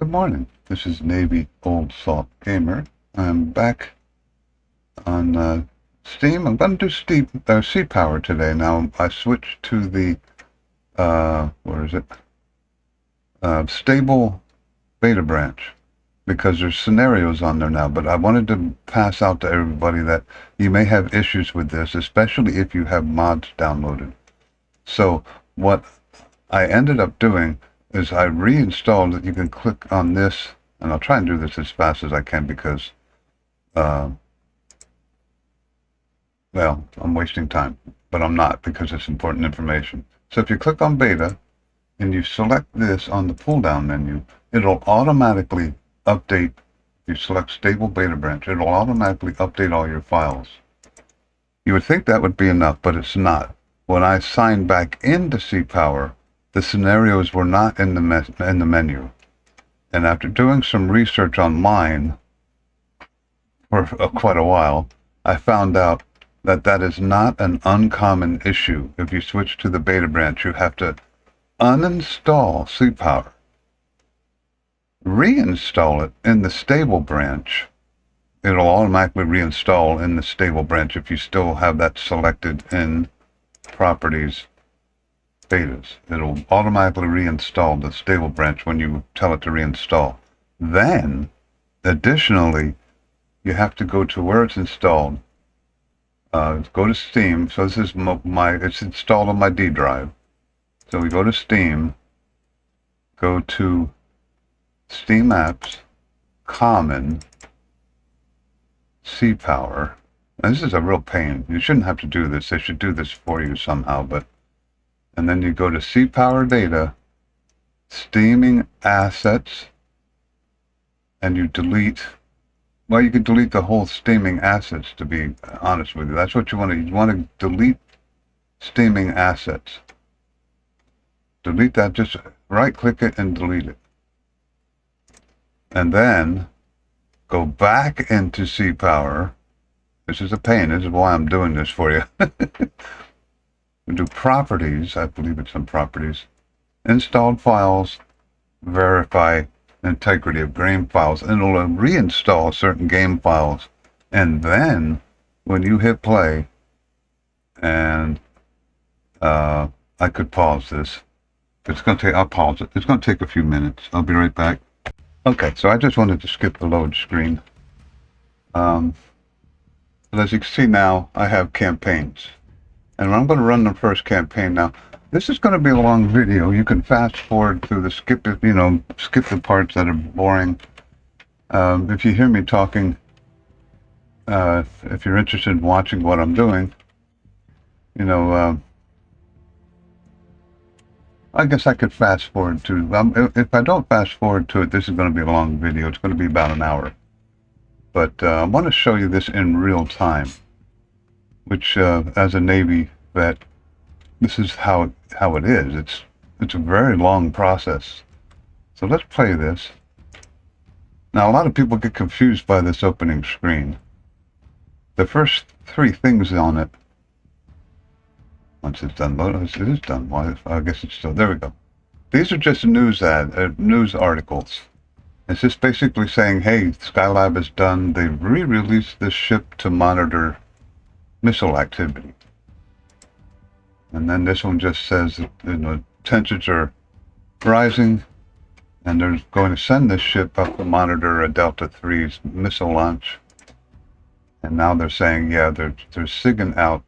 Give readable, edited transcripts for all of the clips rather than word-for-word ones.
Good morning. This is Navy Old Salt Gamer. I'm back on Steam. I'm going to do Sea Power today. Now I switched to the where is it? Stable beta branch because there's scenarios on there now. But I wanted to pass out to everybody that you may have issues with this, especially if you have mods downloaded. So what I ended up doing is I reinstalled it. You can click on this, and I'll try and do this as fast as I can because, well, I'm wasting time, but I'm not because it's important information. So if you click on beta and you select this on the pull-down menu, it'll automatically update. You select stable beta branch, it'll automatically update all your files. You would think that would be enough, but it's not. When I signed back into Sea Power, the scenarios were not in the menu. And after doing some research online for quite a while, I found out that that is not an uncommon issue. If you switch to the beta branch, you have to uninstall Sea Power, reinstall it in the stable branch. It'll automatically reinstall in the stable branch if you still have that selected in Properties betas. It'll automatically reinstall the stable branch when you tell it to reinstall. Then, additionally, you have to go to where it's installed. Go to Steam. So this is it's installed on my D drive. So we go to Steam, go to Steam Apps, Common, Sea Power. Now, this is a real pain. You shouldn't have to do this. They should do this for you somehow, but and then you go to Sea Power Data, Steaming Assets, and you delete, well, you can delete the whole Steaming Assets, to be honest with you. That's what you want to, delete Steaming Assets. Delete that, just right-click it and delete it. And then go back into Sea Power. This is a pain. This is why I'm doing this for you. We do Properties. I believe it's in Properties. Installed files. Verify integrity of game files. And it'll reinstall certain game files. And then, when you hit play, and I could pause this. It's going to take, I'll pause it. It's going to take a few minutes. I'll be right back. Okay, so I just wanted to skip the load screen. But as you can see now, I have campaigns. And I'm going to run the first campaign now. This is going to be a long video. You can fast forward through the skip the parts that are boring. If you hear me talking, if you're interested in watching what I'm doing, I guess I could fast forward to, if I don't fast forward to it, this is going to be a long video. It's going to be about an hour. But I want to show you this in real time, which, as a Navy vet, this is how it is. It's a very long process. So let's play this. Now, a lot of people get confused by this opening screen. The first three things on it, once it's done, it is done. Why? I guess it's still, there we go. These are just news articles. It's just basically saying, hey, Skylab is done. They re-released this ship to monitor missile activity. And then this one just says that, tensions are rising, and they're going to send this ship up to monitor a Delta III's missile launch. And now they're saying, yeah, they're SIGINT out,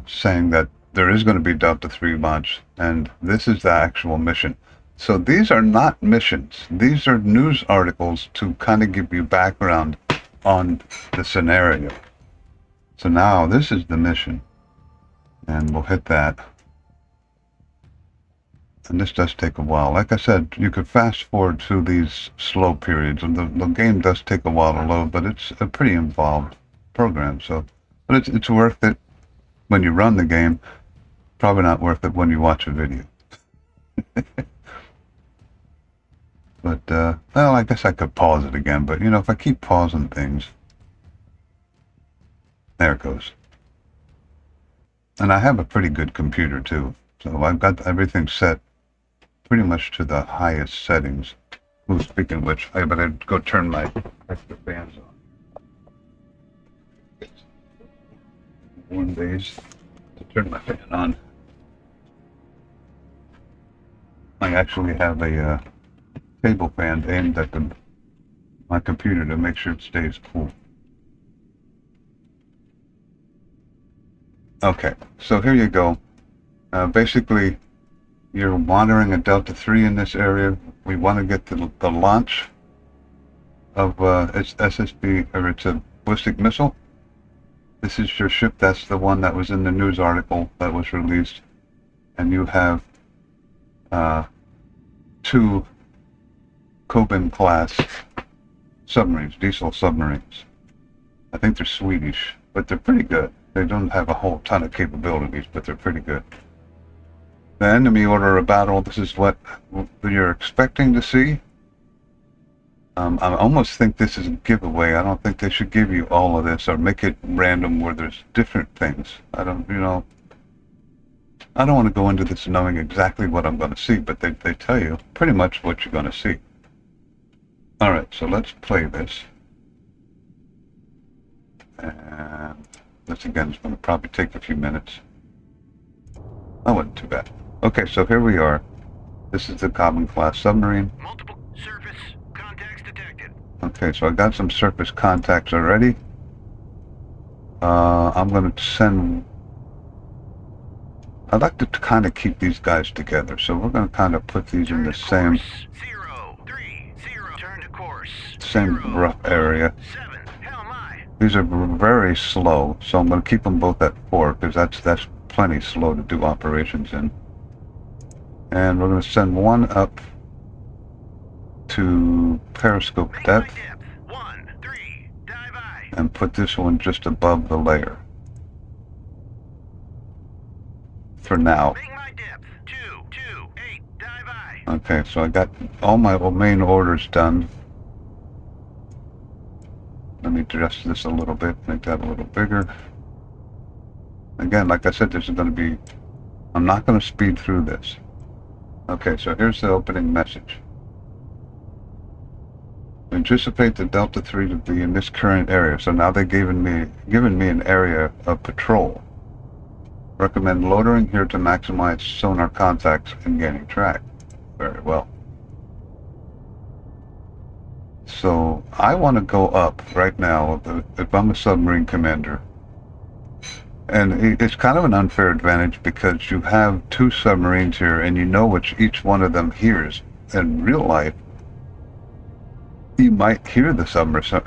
saying that there is going to be Delta III launch, and this is the actual mission. So these are not missions. These are news articles to kind of give you background on the scenario. So now this is the mission, and we'll hit that. And this does take a while. Like I said, you could fast forward through these slow periods, and the game does take a while to load, but it's a pretty involved program. So, but it's worth it when you run the game. Probably not worth it when you watch a video. But, well, I guess I could pause it again, but, if I keep pausing things, there it goes. And I have a pretty good computer, too. So I've got everything set pretty much to the highest settings. Ooh, speaking of which, I better go turn my extra fans on. Warm days to turn my fan on. I actually have a table fan aimed at my computer to make sure it stays cool. Okay, so here you go. Basically, you're monitoring a Delta III in this area. We want to get the launch of its SSB, or it's a ballistic missile. This is your ship. That's the one that was in the news article that was released. And you have 2 Kobin class submarines, diesel submarines. I think they're Swedish, but they're pretty good. They don't have a whole ton of capabilities, but they're pretty good. The enemy order of battle, this is what you're expecting to see. I almost think this is a giveaway. I don't think they should give you all of this or make it random where there's different things. I don't want to go into this knowing exactly what I'm going to see, but they tell you pretty much what you're going to see. Alright, so let's play this. And this again is going to probably take a few minutes. That wasn't too bad. Okay, so here we are. This is the Kobin class submarine. Multiple surface contacts detected. Okay, so I got some surface contacts already. I'm going to send... I'd like to kind of keep these guys together, so we're going to kind of put these in the same... 030. Turn to course. Same rough area. 7. Hell my. These are very slow, so I'm going to keep them both at 4, because that's plenty slow to do operations in. And we're going to send one up to periscope depth, 1-3. Dive I. and put this one just above the layer. For now. Make my depth. 2-8. Dive I. Okay, so I got all my main orders done. Let me adjust this a little bit, make that a little bigger. Again, like I said, this is going to be... I'm not going to speed through this. Okay, so here's the opening message. We anticipate the Delta III to be in this current area, so now they've given me an area of patrol. Recommend loitering here to maximize sonar contacts and gaining track. Very well. So I want to go up right now if I'm a submarine commander. And it's kind of an unfair advantage because you have 2 submarines here and you know which each one of them hears. In real life, you might hear the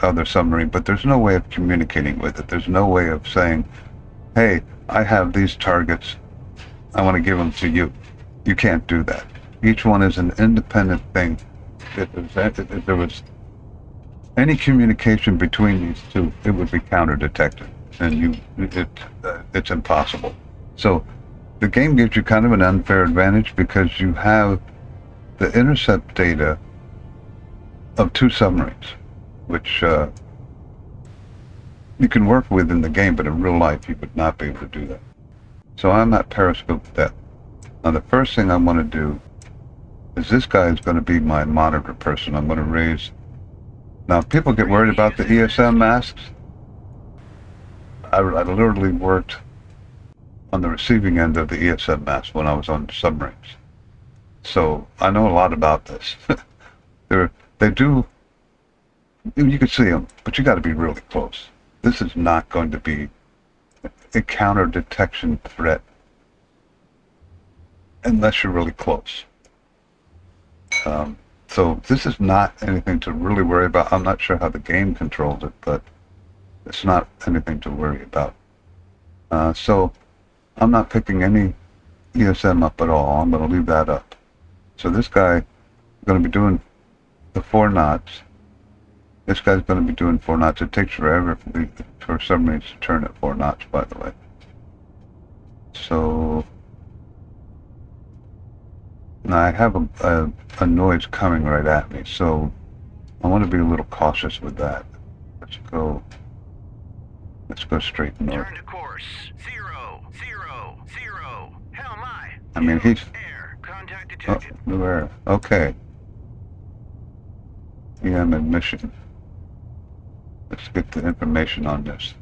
other submarine, but there's no way of communicating with it. There's no way of saying, hey, I have these targets, I want to give them to you. You can't do that. Each one is an independent thing. If there was any communication between these 2, it would be counter-detected. And it's impossible. So the game gives you kind of an unfair advantage because you have the intercept data of 2 submarines, which you can work with in the game, but in real life you would not be able to do that. So I'm at periscope depth. Now the first thing I want to do is this guy is going to be my monitor person. I'm going to raise... Now people get worried about the ESM masks. I literally worked on the receiving end of the ESM mask when I was on submarines. So I know a lot about this. They do, you can see them, but you got to be really close. This is not going to be a counter detection threat unless you're really close. So this is not anything to really worry about. I'm not sure how the game controls it, but it's not anything to worry about. So I'm not picking any ESM up at all. I'm going to leave that up. So this guy is going to be doing the 4 knots. This guy's going to be doing 4 knots. It takes forever for submarines to turn at 4 knots, by the way. So now I have a noise coming right at me, so I want to be a little cautious with that. Let's go straight north. Turn to course. 000. Hell my. I mean, he's... Air. contact Oh, detected. new area. Okay. EM admission. Let's get the information on this.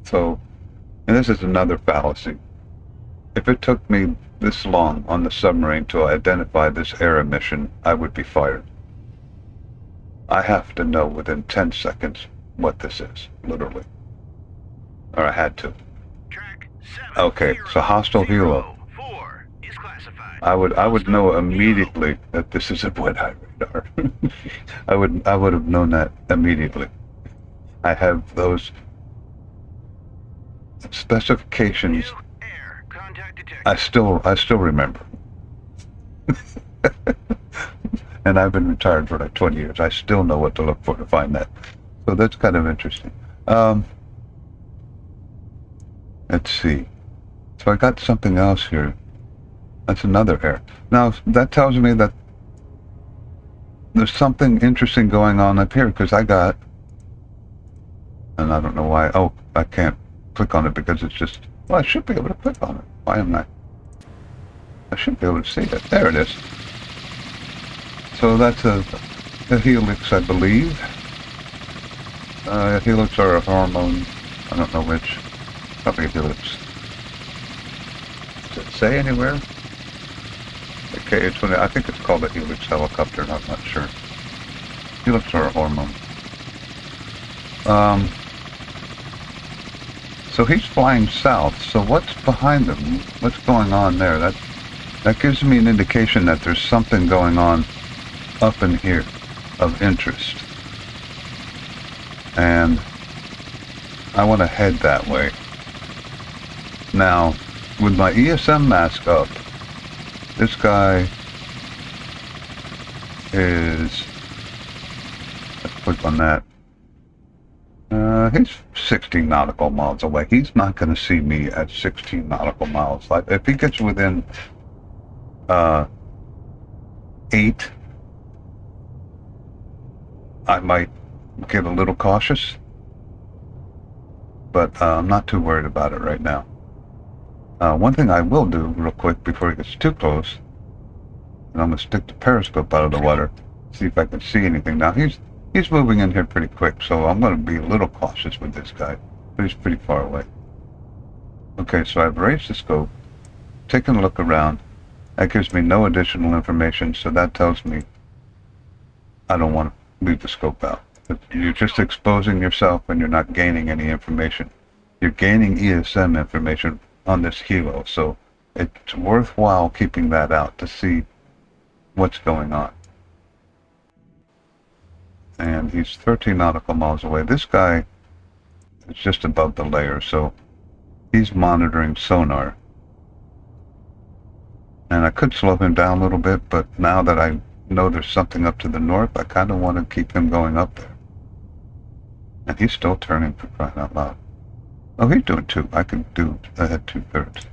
So, and this is another fallacy. If it took me this long on the submarine to identify this air emission, I would be fired. I have to know within 10 seconds what this is, literally. Or I had to. Track 7. Okay, so hostile helo. 4 is classified. I would know immediately that this is a wet-eye radar. I would have known that immediately. I have those specifications. New air contact detected. I still remember. And I've been retired for like 20 years. I still know what to look for to find that. So that's kind of interesting. Let's see. So I got something else here. That's another air. Now, that tells me that there's something interesting going on up here, because I got, and I don't know why, oh, I can't click on it because it's just, well, I should be able to click on it. Why am I should be able to see it. There it is. So that's a helix, I believe. Helix or a hormone, I don't know which. Probably a helix. Does it say anywhere? Okay, I think it's called a helix helicopter, I'm not sure. Helix or a hormone. So he's flying south, so what's behind him? What's going on there? That gives me an indication that there's something going on up in here of interest. And I want to head that way. Now, with my ESM mask up, this guy is, let's click on that. He's 16 nautical miles away. He's not going to see me at 16 nautical miles. Like, if he gets within 8, I might get a little cautious. But I'm not too worried about it right now. One thing I will do real quick before he gets too close, and I'm going to stick the periscope out of the water, see if I can see anything. Now he's moving in here pretty quick, so I'm going to be a little cautious with this guy, but he's pretty far away. Okay, so I've raised the scope, taken a look around. That gives me no additional information, so that tells me I don't want to leave the scope out. You're just exposing yourself and you're not gaining any information. You're gaining ESM information on this helo, so it's worthwhile keeping that out to see what's going on. And he's 13 nautical miles away. This guy is just above the layer, so he's monitoring sonar. And I could slow him down a little bit, but now that I know there's something up to the north, I kind of want to keep him going up there. And he's still turning, for crying out loud. Oh, he's doing 2. I could do ahead 2/3.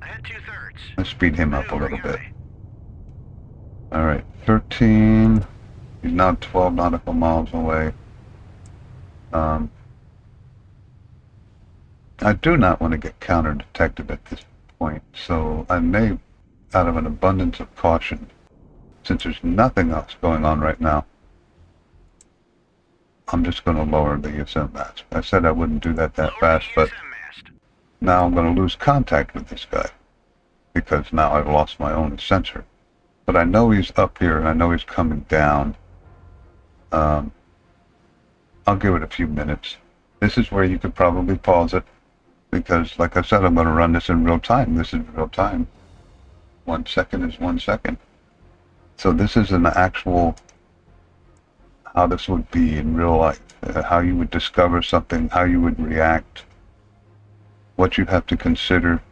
Ahead 2/3. Let's speed him up a little bit. Alright, 13. He's now 12 nautical miles away. I do not want to get counter-detected at this point, so I may, out of an abundance of caution, since there's nothing else going on right now, I'm just going to lower the ESM mast. I said I wouldn't do that fast, but now I'm going to lose contact with this guy, because now I've lost my own sensor. But I know he's up here, and I know he's coming down. I'll give it a few minutes. This is where you could probably pause it, because, like I said, I'm going to run this in real time. This is real time. 1 second is 1 second. So this is an actual, how this would be in real life, how you would discover something, how you would react, what you have to consider.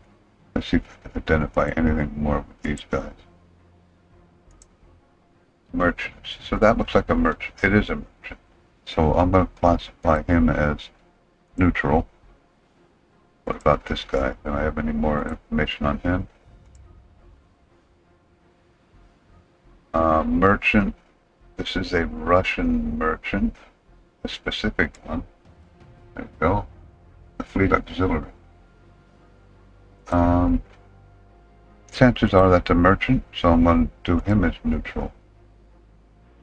Let's see if I can identify anything more with these guys. Merchants. So that looks like a merchant. It is a merchant. So I'm going to classify him as neutral. What about this guy? Do I have any more information on him? Merchant. This is a Russian merchant. A specific one. There we go. The Fleet Auxiliary. Chances are that's a merchant, so I'm going to do him as neutral.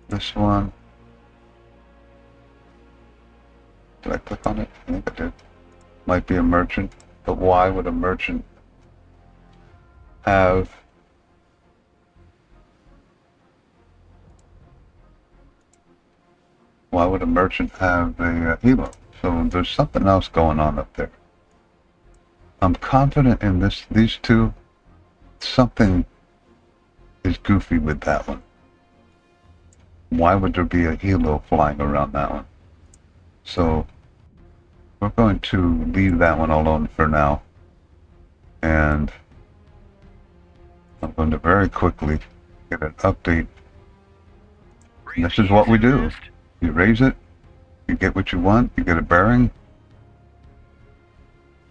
This one. Did I click on it? I think I did. Might be a merchant, but why would a merchant have a helo? So there's something else going on up there. I'm confident in these two. Something is goofy with that one. Why would there be a helo flying around that one? So we're going to leave that one alone for now. And I'm going to very quickly get an update. And this is what we do. You raise it, you get what you want, you get a bearing.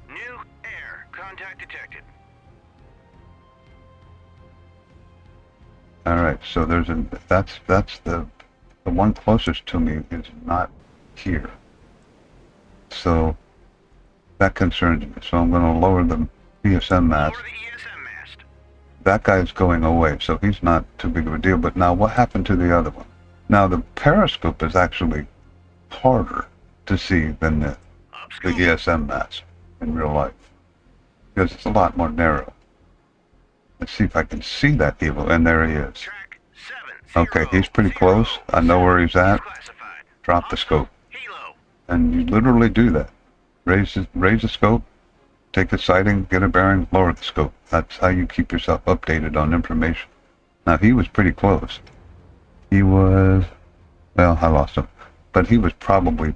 New air. Contact detected. Alright, so that's the one closest to me is not here. So that concerns me. So I'm going to lower the ESM mast. Lower the ESM mast. That guy's going away, so he's not too big of a deal. But now what happened to the other one? Now the periscope is actually harder to see than the Upscope. ESM mast in real life, because it's a lot more narrow. Let's see if I can see that helo, and there he is. Track 7. Okay, he's pretty close. I know where he's at. Classified. Drop the scope. Helo. And you literally do that. Raise the scope, take the sighting, get a bearing, lower the scope. That's how you keep yourself updated on information. Now he was pretty close. He was, well, I lost him, but he was probably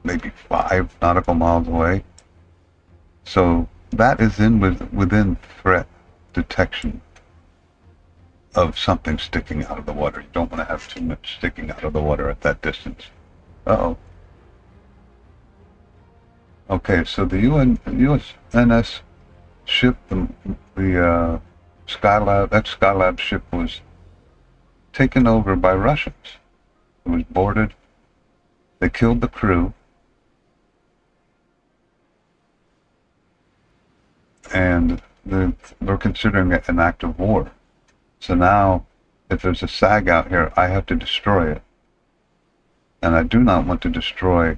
maybe 5 nautical miles away. So that is within threat detection of something sticking out of the water. You don't want to have too much sticking out of the water at that distance. Uh-oh. Okay, so the USNS ship, the Skylab, ex-Skylab ship was taken over by Russians. It was boarded. They killed the crew. And they're considering it an act of war. So now, if there's a SAG out here, I have to destroy it. And I do not want to destroy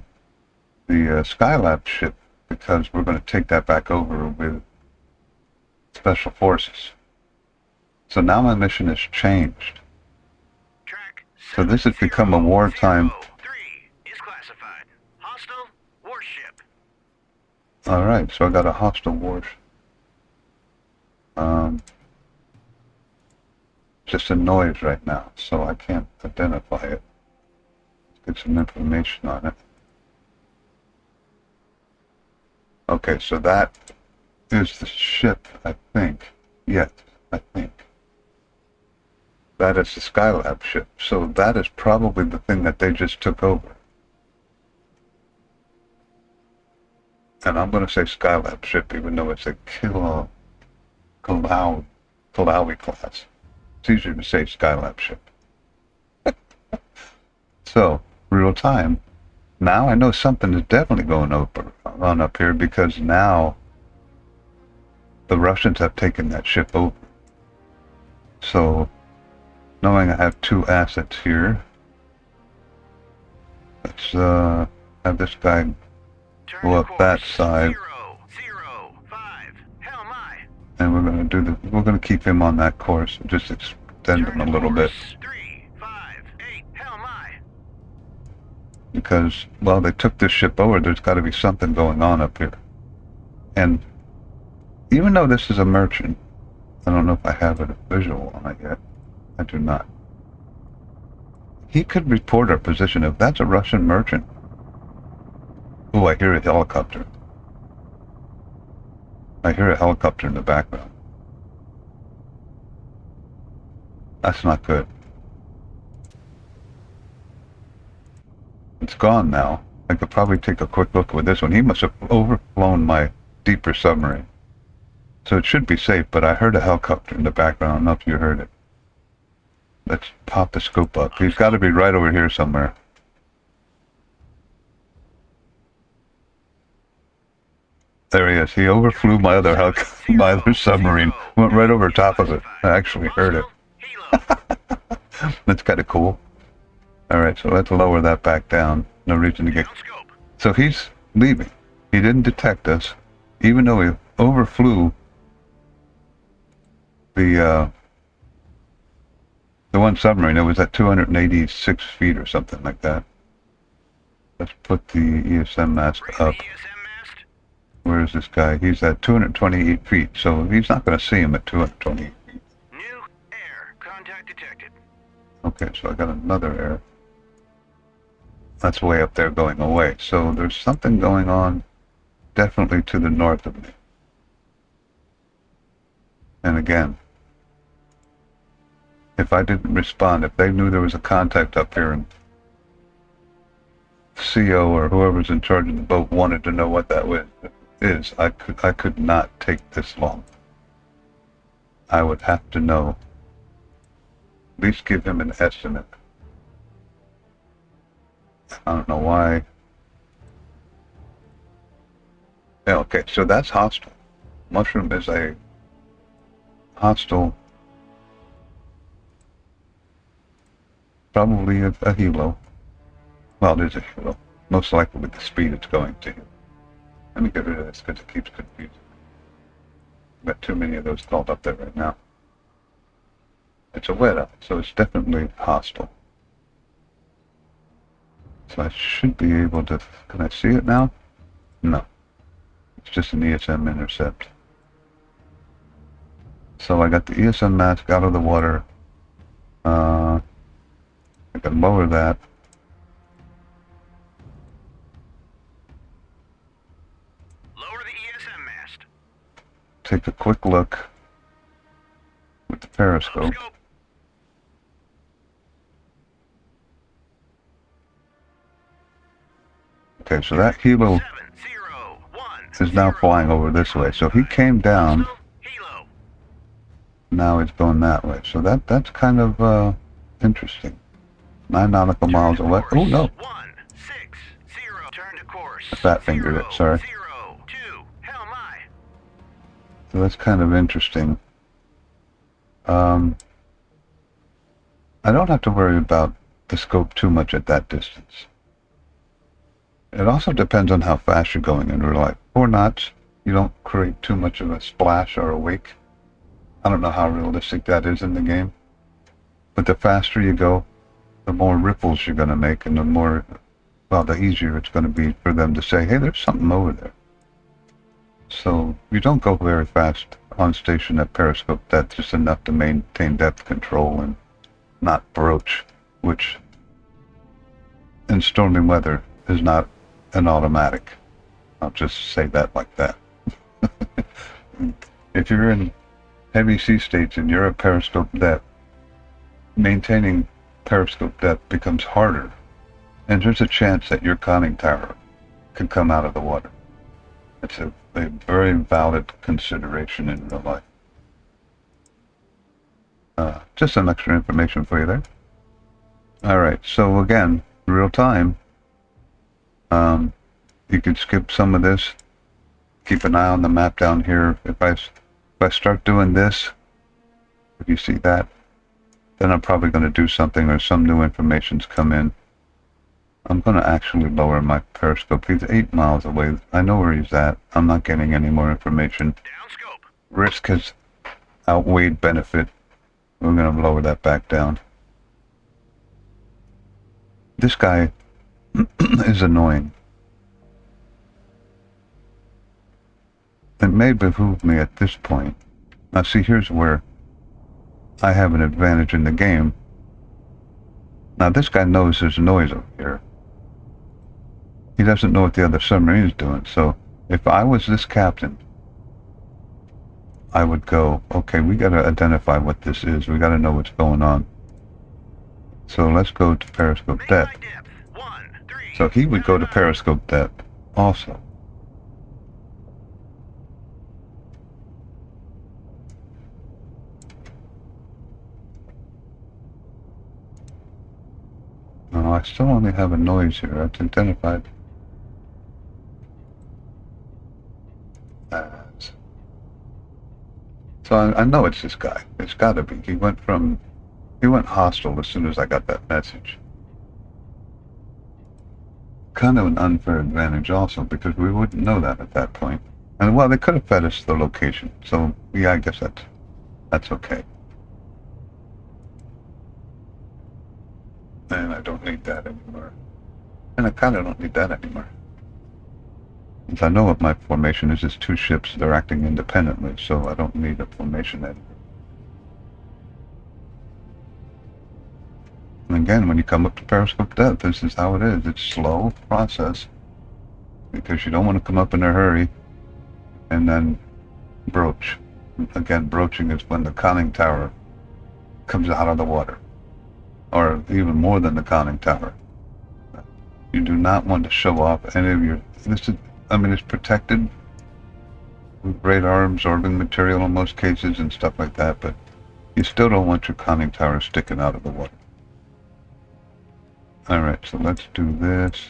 the Skylab ship, because we're going to take that back over with Special Forces. So now my mission has changed. Track So this has become a wartime. 3 is classified. Hostile warship. Alright, so I got a hostile warship. Just a noise right now, so I can't identify it. Let's get some information on it. Okay, so that is the ship, I think. Yes, I think. That is the Skylab ship. So that is probably the thing that they just took over. And I'm going to say Skylab ship, even though it's a Kalawi class. It's easier to say Skylab ship. So, real time. Now I know something is definitely going on up here, because now the Russians have taken that ship over. So, knowing I have 2 assets here, let's have this guy go up that side. 005. Hell my. And we're gonna keep him on that course and just extend him a little bit. 358. Hell my. Because, well, they took this ship over, there's got to be something going on up here. And even though this is a merchant, I don't know if I have a visual on it yet. I do not. He could report our position if that's a Russian merchant. Oh, I hear a helicopter. I hear a helicopter in the background. That's not good. It's gone now. I could probably take a quick look with this one. He must have overflown my deeper submarine. So it should be safe, but I heard a helicopter in the background. I don't know if you heard it. Let's pop the scope up. He's got to be right over here somewhere. There he is. He overflew my other my other submarine. Went right over top of it. I actually heard it. Helo. That's kind of cool. All right, so let's lower that back down. No reason to get... Down scope. So he's leaving. He didn't detect us, even though he overflew the one submarine. It was at 286 feet or something like that. Let's put the ESM mast Raise up. the ESM mast. Where is this guy? He's at 228 feet, so he's not going to see him at 228 feet. New air. Contact detected. Okay, so I got another error. That's way up there going away. So there's something going on definitely to the north of me. And again, if I didn't respond, if they knew there was a contact up here and CO or whoever's in charge of the boat wanted to know what that is, I could not take this long. I would have to know, at least give him an estimate. I don't know why. Yeah, okay, so that's hostile. Mushroom is a hostile, probably a helo. Well, it is a helo. Most likely with the speed it's going to. Let me get rid of this because it keeps confusing me. I've got too many of those called up there right now. It's a wet eye, so it's definitely hostile. So I should be able to... Can I see it now? No. It's just an ESM intercept. So I got the ESM mask out of the water. I can lower that. Lower the ESM mast. Take a quick look with the periscope. Scope. Okay, so that helo 701 is now flying over this way. So he came down, Helo. now he's going that way. So that's kind of interesting. 9 nautical miles away. Oh no, 160. Turn to course. I fat fingered it, sorry. 02. Hell my. So that's kind of interesting. I don't have to worry about the scope too much at that distance. It also depends on how fast you're going in real life. 4 knots, you don't create too much of a splash or a wake. I don't know how realistic that is in the game. But the faster you go, the more ripples you're going to make, and the more, well, the easier it's going to be for them to say, hey, there's something over there. So you don't go very fast on station at periscope. That's just enough to maintain depth control and not broach, which in stormy weather is not an automatic. I'll just say that like that. If you're in heavy sea states and you're at periscope depth, maintaining periscope depth becomes harder, and there's a chance that your conning tower could come out of the water. It's a very valid consideration in real life. Just some extra information for you there. Alright, so again, real time, you could skip some of this. Keep an eye on the map down here. If I start doing this, if you see that, then I'm probably going to do something or some new information's come in. I'm going to actually lower my periscope. He's 8 miles away. I know where he's at. I'm not getting any more information. Down scope. Risk has outweighed benefit. We're going to lower that back down. This guy is annoying. It may behoove me at this point. Now see, here's where I have an advantage in the game. Now this guy knows there's noise over here. He doesn't know what the other submarine is doing. So if I was this captain, I would go, okay, we got to identify what this is. We got to know what's going on. So let's go to periscope depth. So he would go to periscope depth also. No, I still only have a noise here. It's identified. as. So I know it's this guy. It's got to be. He went hostile as soon as I got that message. Kind of an unfair advantage also, because we wouldn't know that at that point. And well, they could have fed us the location. So yeah, I guess that's okay. And I don't need that anymore. And I kind of don't need that anymore. Since I know what my formation is, it's two ships. They're acting independently, so I don't need a formation editor. And again, when you come up to periscope depth, this is how it is. It's slow process, because you don't want to come up in a hurry and then broach. Again, broaching is when the conning tower comes out of the water, or even more than the conning tower. You do not want to show off any of your... it's protected with radar absorbing material in most cases and stuff like that, but you still don't want your conning tower sticking out of the water. Alright, so let's do this.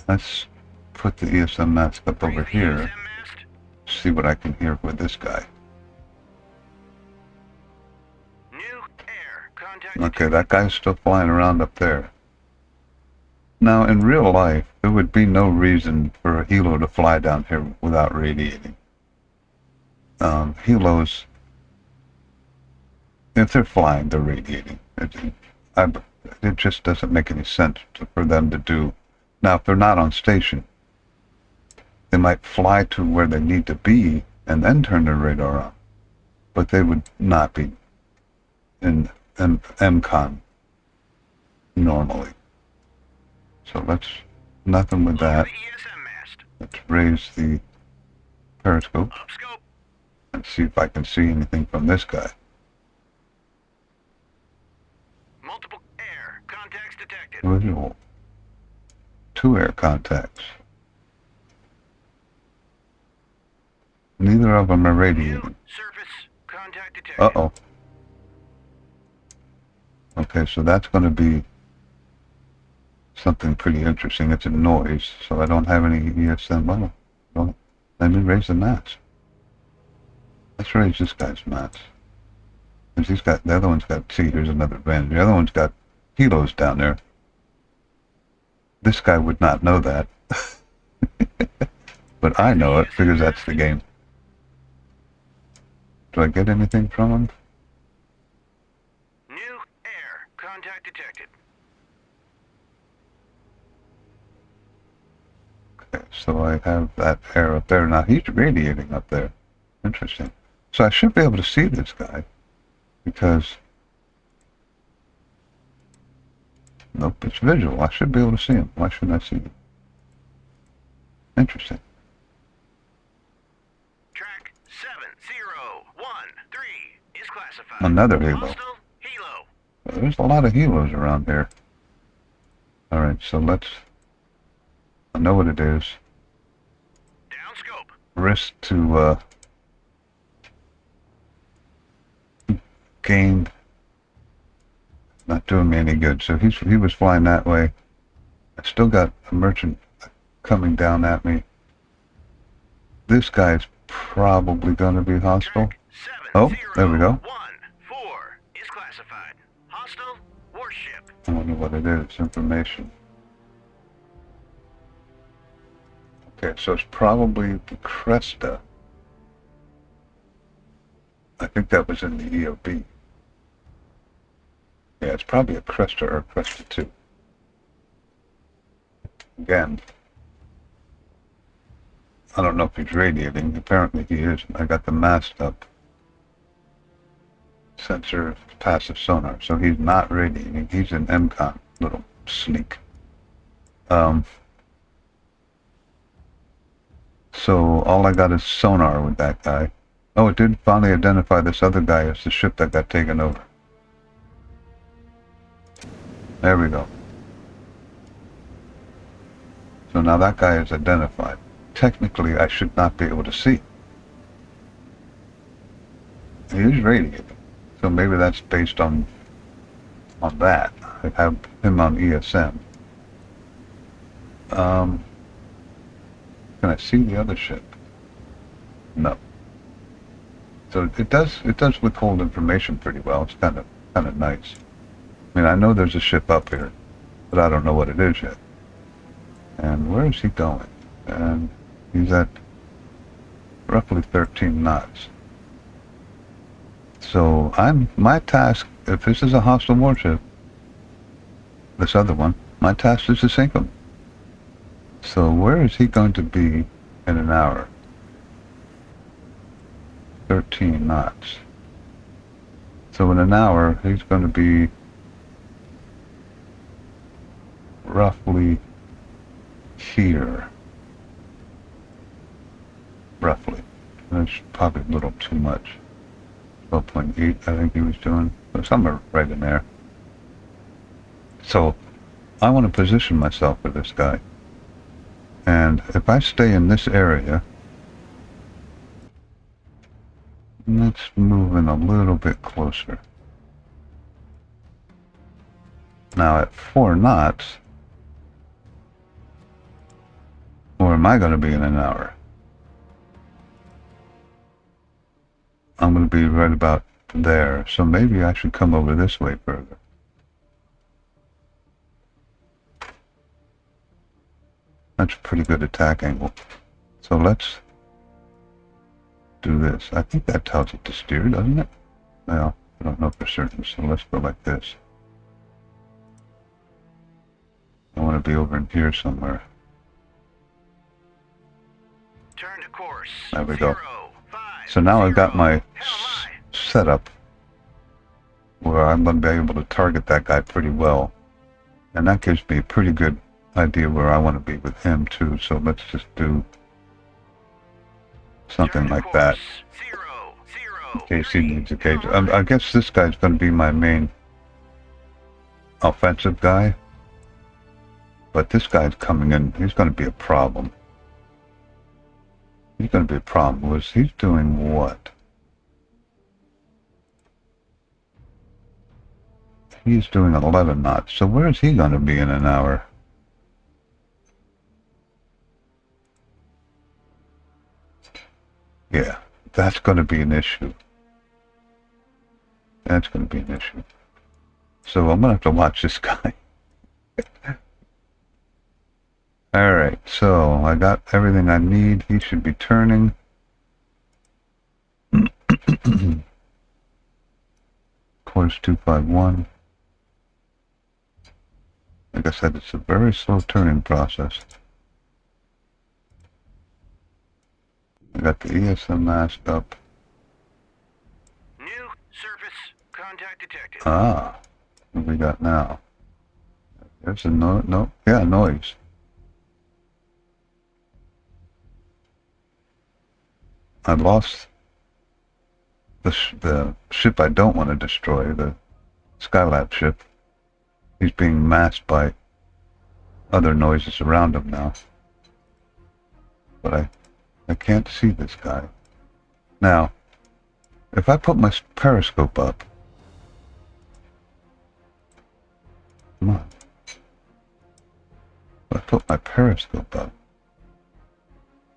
Let's put the ESM mast up over here. See what I can hear with this guy. New air. Contact. Okay, that guy's still flying around up there. Now, in real life, there would be no reason for a helo to fly down here without radiating. Helos, if they're flying, they're radiating. It just doesn't make any sense for them to do. Now, if they're not on station, they might fly to where they need to be and then turn their radar on. But they would not be in MCON normally. So nothing with that. Let's raise the periscope and see if I can see anything from this guy. Multiple air contacts detected. Visual. 2 air contacts. Neither of them are radiating. Surface contact detected. Uh-oh. Okay, so that's going to be something pretty interesting. It's a noise, so I don't have any ESM. Well, don't. Let me raise the mast. Let's raise this guy's mast. Because the other one's got, see, here's another advantage. The other one's got helos down there. This guy would not know that. But I know it, because that's the game. Do I get anything from him? New air contact detected. Okay, so I have that air up there. Now he's radiating up there. Interesting. So I should be able to see this guy, because... Nope, it's visual. I should be able to see him. Why shouldn't I see him? Interesting. Track 7013 is classified. Another helo. Hostile helo. There's a lot of helos around here. Alright, so let's... I know what it is. Down scope. Risk to, gain... Not doing me any good. So he was flying that way. I still got a merchant coming down at me. This guy's probably going to be hostile. Oh, there we go. 7014 is classified. Hostile warship. I don't know what it is. It's information. Okay, so it's probably the Cresta. I think that was in the EOB. Yeah, it's probably a Cresta or a Cresta 2. Again, I don't know if he's radiating. Apparently he is. I got the mast up. Sensor passive sonar. So he's not radiating. He's in MCON. Little sneak. So all I got is sonar with that guy. Oh, it did finally identify this other guy as the ship that got taken over. There we go. So now that guy is identified. Technically, I should not be able to see. He is radiating. So maybe that's based on that. I have him on ESM. Can I see the other ship? No. So it does withhold information pretty well. It's kind of nice. I mean, I know there's a ship up here, but I don't know what it is yet. And where is he going? And he's at roughly 13 knots. So my task, if this is a hostile warship, this other one, my task is to sink him. So where is he going to be in an hour? 13 knots. So in an hour, he's going to be roughly here. Roughly. That's probably a little too much. 12.8, I think he was doing. But somewhere right in there. So I want to position myself for this guy. And if I stay in this area, let's move in a little bit closer. Now at 4 knots, where am I going to be in an hour? I'm going to be right about there, so maybe I should come over this way further. That's a pretty good attack angle. So let's do this. I think that tells it to steer, doesn't it? Well, I don't know for certain, so let's go like this. I want to be over in here somewhere. Turn to course. There we go. 5, So now I've got my hell setup where I'm going to be able to target that guy pretty well. And that gives me a pretty good idea where I want to be with him too. So let's just do something like that. 0, 0, In case he needs a cage. I guess this guy's going to be my main offensive guy. But this guy's coming in. He's going to be a problem. He's going to be a problem. He's doing what? He's doing 11 knots. So where is he going to be in an hour? Yeah, that's going to be an issue. That's going to be an issue. So I'm going to have to watch this guy. Alright, so I got everything I need. He should be turning. Course 251. Like I said, it's a very slow turning process. I got the ESM mast up. New surface contact detected. Ah, what do we got now? There's a noise. I lost the ship I don't want to destroy, the Skylab ship. He's being masked by other noises around him now. But I can't see this guy. Now, if I put my periscope up, come on. If I put my periscope up,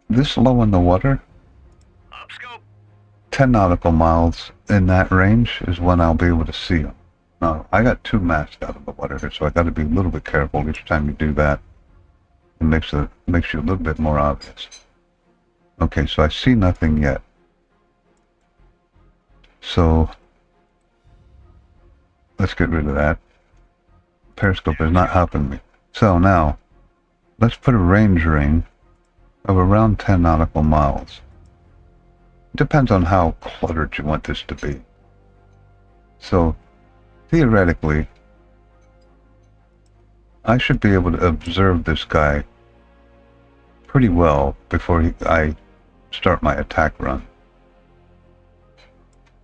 this low in the water, Up scope. 10 nautical miles in that range is when I'll be able to see him. Now, I got 2 masks out of the water here, so I got to be a little bit careful each time you do that. It makes you a little bit more obvious. Okay, so I see nothing yet. So let's get rid of that. Periscope is not helping me. So now, let's put a range ring of around 10 nautical miles. Depends on how cluttered you want this to be. So, theoretically, I should be able to observe this guy pretty well before I start my attack run.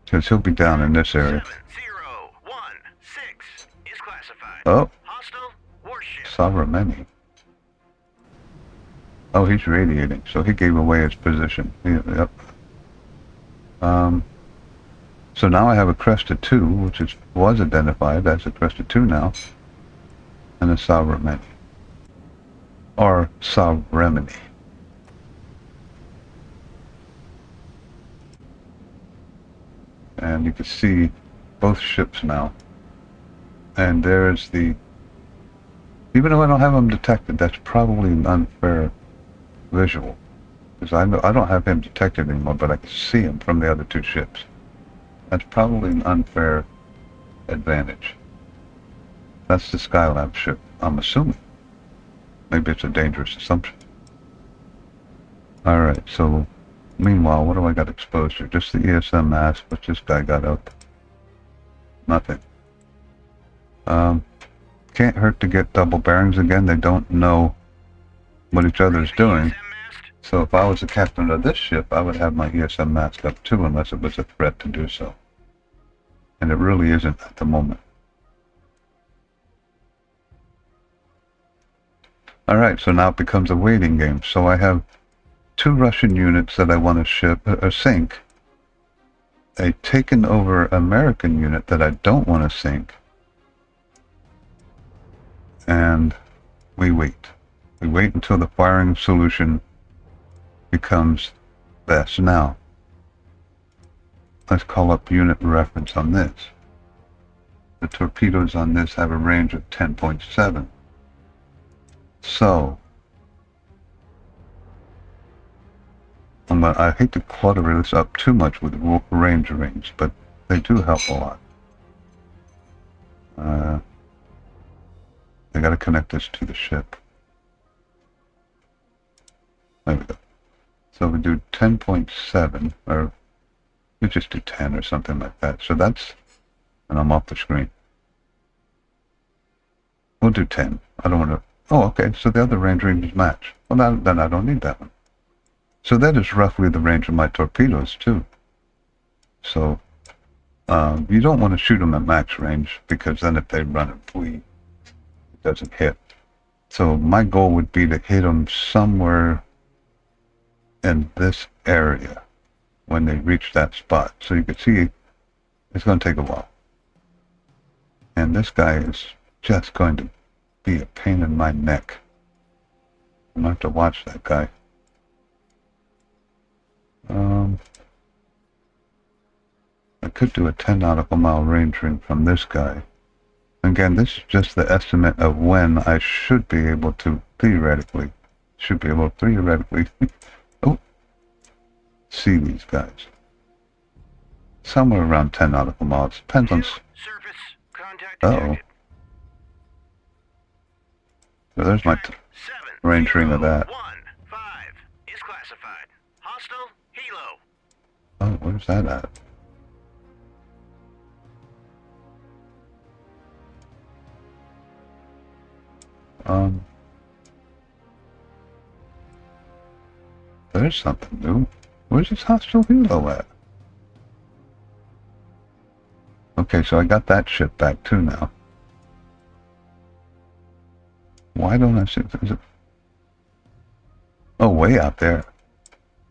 Because he'll be down in this area. 7016 is classified. Oh, Hostile warship. Savrameni. Oh, he's radiating, so he gave away his position. Yep. So now I have a Cresta 2, which was identified as a Cresta 2 now, and a Savrameni. Or Savremini. and you can see both ships now. And there's the, even though I don't have him detected, that's probably an unfair visual. Because I don't have him detected anymore, but I can see him from the other two ships. That's probably an unfair advantage. That's the Skylab ship, I'm assuming. Maybe it's a dangerous assumption. Alright, so meanwhile, what do I got exposed to? Just the ESM mask. What's this guy got up? Nothing. Can't hurt to get double bearings again. They don't know what each other's doing. So if I was the captain of this ship, I would have my ESM mask up too, unless it was a threat to do so. And it really isn't at the moment. Alright, so now it becomes a waiting game. So I have two Russian units that I want to sink. A taken over American unit that I don't want to sink. And we wait. We wait until the firing solution becomes best. Now, let's call up unit reference on this. The torpedoes on this have a range of 10.7. So, I hate to clutter this up too much with range rings, but they do help a lot. I gotta connect this to the ship. There we go. So we do 10.7, or we just do 10 or something like that. So that's, and I'm off the screen. We'll do 10. I don't want to, oh, okay, so the other range ranges match. Well, then I don't need that one. So that is roughly the range of my torpedoes, too. So, you don't want to shoot them at max range, because then if they run and flee, it doesn't hit. So my goal would be to hit them somewhere in this area when they reach that spot. So you can see it's going to take a while. And this guy is just going to be a pain in my neck. I'm going to have to watch that guy. I could do a 10 nautical mile range ring from this guy. Again, this is just the estimate of when I should be able to theoretically oh, see these guys. Somewhere around 10 nautical miles. Depends on... Surface contact detected. So there's my range ring of that. 1-5 is classified. Hostile helo. Oh, where's that at? There's something new. Where's this hostile helo at? Okay, so I got that ship back too now. Why don't I see it? Oh, way out there.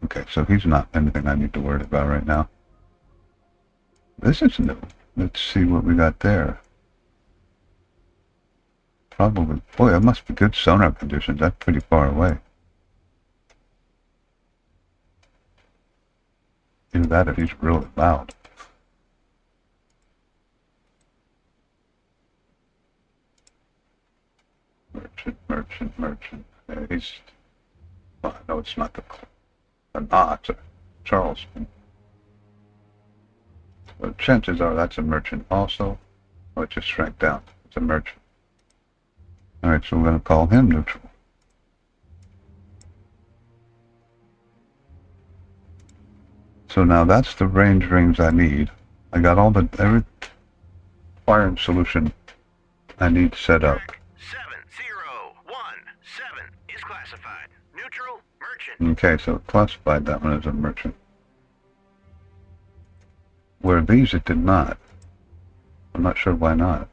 Okay, so he's not anything I need to worry about right now. This is new. Let's see what we got there. Probably, boy, that must be good sonar conditions. That's pretty far away. Either that or he's really loud. Merchant. He's, well, I know it's not the it's a Charleston. But chances are that's a merchant also. Oh, it just shrank down. It's a merchant. Alright, so we're going to call him neutral. So now that's the range rings I need. I got all every firing solution I need set up. 7017 is classified. Neutral merchant. Okay, so it classified that one as a merchant. Where these it did not. I'm not sure why not.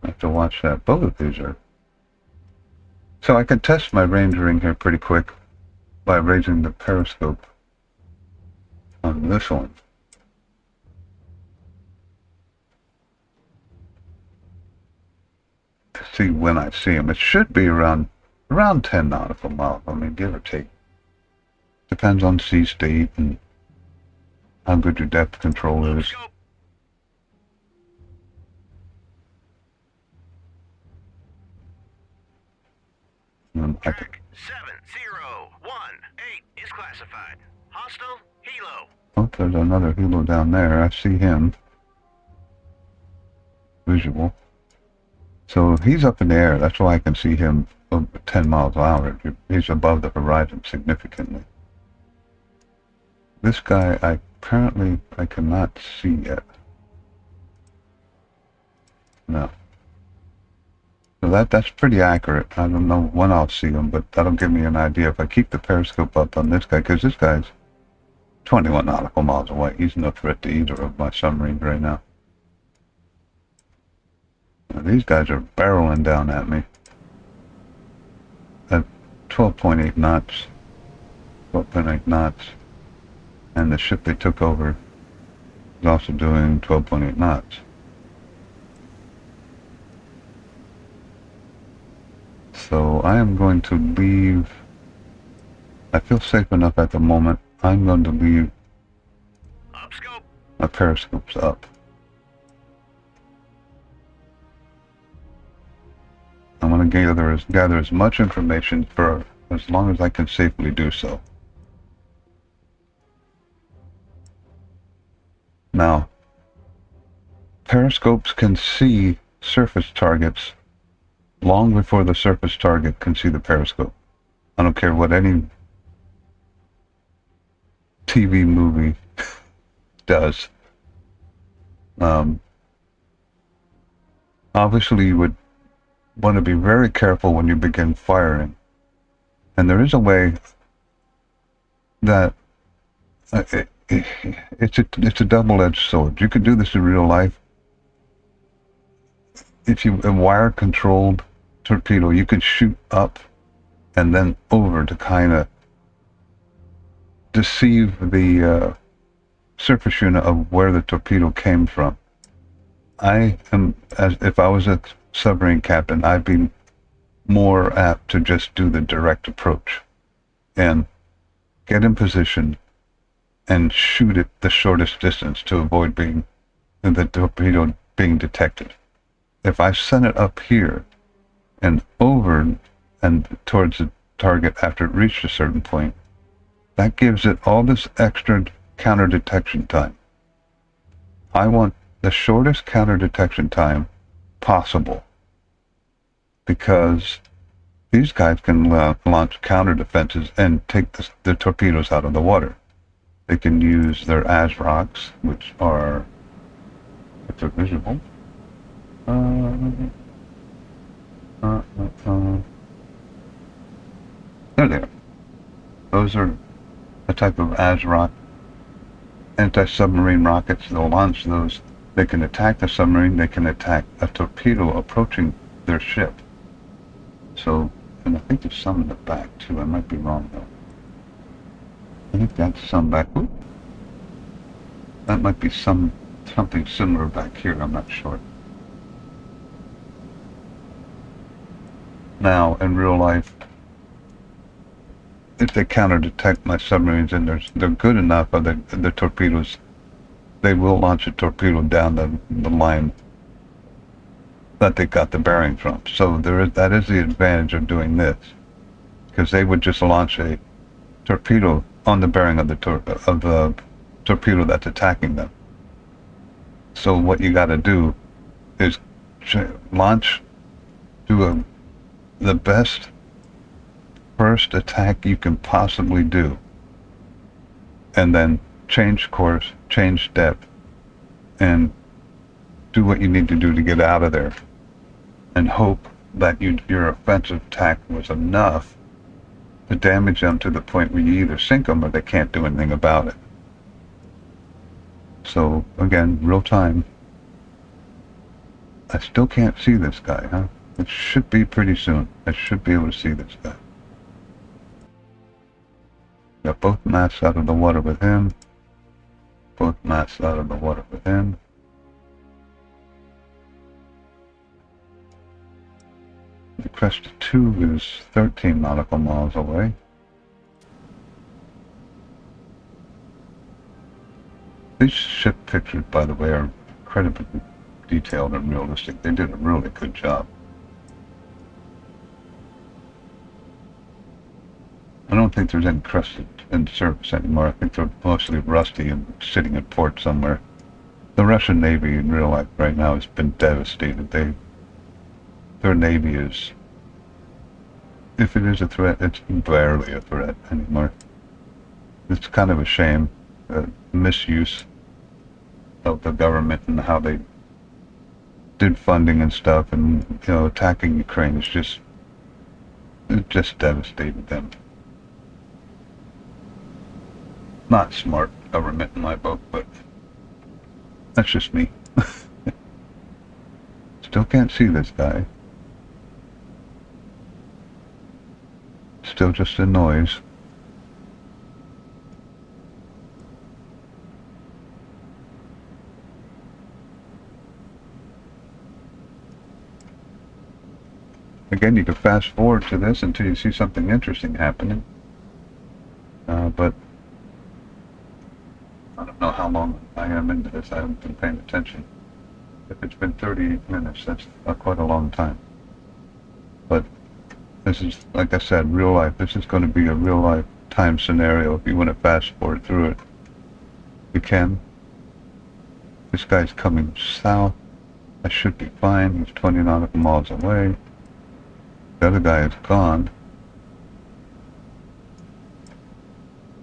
I have to watch that. Both of these are. So I can test my range ring here pretty quick by raising the periscope on this one. To see when I see him. It should be around 10 nautical miles. I mean, give or take. Depends on sea state and how good your depth control is. Scope. I could, Track 7018 is classified. Hostile helo. oh, there's another helo down there. I see him. Visual. So he's up in the air. That's why I can see him 10 miles an hour. He's above the horizon significantly. This guy, I cannot see yet. No. So that's pretty accurate. I don't know when I'll see him, but that'll give me an idea if I keep the periscope up on this guy, because this guy's 21 nautical miles away. He's no threat to either of my submarines right now. Now, these guys are barreling down at me at 12.8 knots. 12.8 knots. And the ship they took over is also doing 12.8 knots. So I am going to leave. I feel safe enough at the moment. I'm going to leave Up scope. my periscopes up. I want to gather as much information for as long as I can safely do so. Now, periscopes can see surface targets long before the surface target can see the periscope. I don't care what any TV movie does. Obviously, you would want to be very careful when you begin firing. And there is a way that it's a double-edged sword. You could do this in real life. If you a wire-controlled torpedo, you could shoot up and then over to kind of deceive the surface unit of where the torpedo came from. If I was a submarine captain, I'd be more apt to just do the direct approach and get in position and shoot it the shortest distance to avoid the torpedo being detected. If I send it up here and over and towards the target after it reached a certain point, that gives it all this extra counter detection time. I want the shortest counter detection time possible, because these guys can launch counter defenses and take the torpedoes out of the water. They can use their ASROCs, which are, if they're visible, there they are. Those are a type of ASROC anti-submarine rockets. They'll launch those. They can attack the submarine. They can attack a torpedo approaching their ship. So, and I think there's some in the back too. I might be wrong though. I think that's some back. Ooh. That might be something similar back here. I'm not sure. Now, in real life, if they counter detect my submarines and they're good enough, or the torpedoes, they will launch a torpedo down the line that they got the bearing from. So that is the advantage of doing this, because they would just launch a torpedo on the bearing of the torpedo that's attacking them. So what you got to do is launch, the best first attack you can possibly do, and then change course, change depth, and do what you need to do to get out of there, and hope that your offensive attack was enough to damage them to the point where you either sink them or they can't do anything about it. So again, real time. I still can't see this guy, huh? It should be pretty soon. I should be able to see this guy. Got both masts out of the water with him. Both masts out of the water with him. The Crest 2 is 13 nautical miles away. These ship pictures, by the way, are incredibly detailed and realistic. They did a really good job. I don't think there's any crust in service anymore. I think they're mostly rusty and sitting in port somewhere. The Russian Navy in real life right now has been devastated. Their Navy is, if it is a threat, it's barely a threat anymore. It's kind of a shame. Misuse of the government and how they did funding and stuff, and attacking Ukraine is it just devastated them. Not smart government in my book, but that's just me. Still can't see this guy. Still just a noise. Again, you can fast forward to this until you see something interesting happening. But I don't know how long I am into this. I haven't been paying attention. If it's been 38 minutes, that's quite a long time. But this is, like I said, real life. This is going to be a real life time scenario. If you want to fast forward through it, you can. This guy's coming south. I should be fine. He's 20 nautical miles away. The other guy is gone.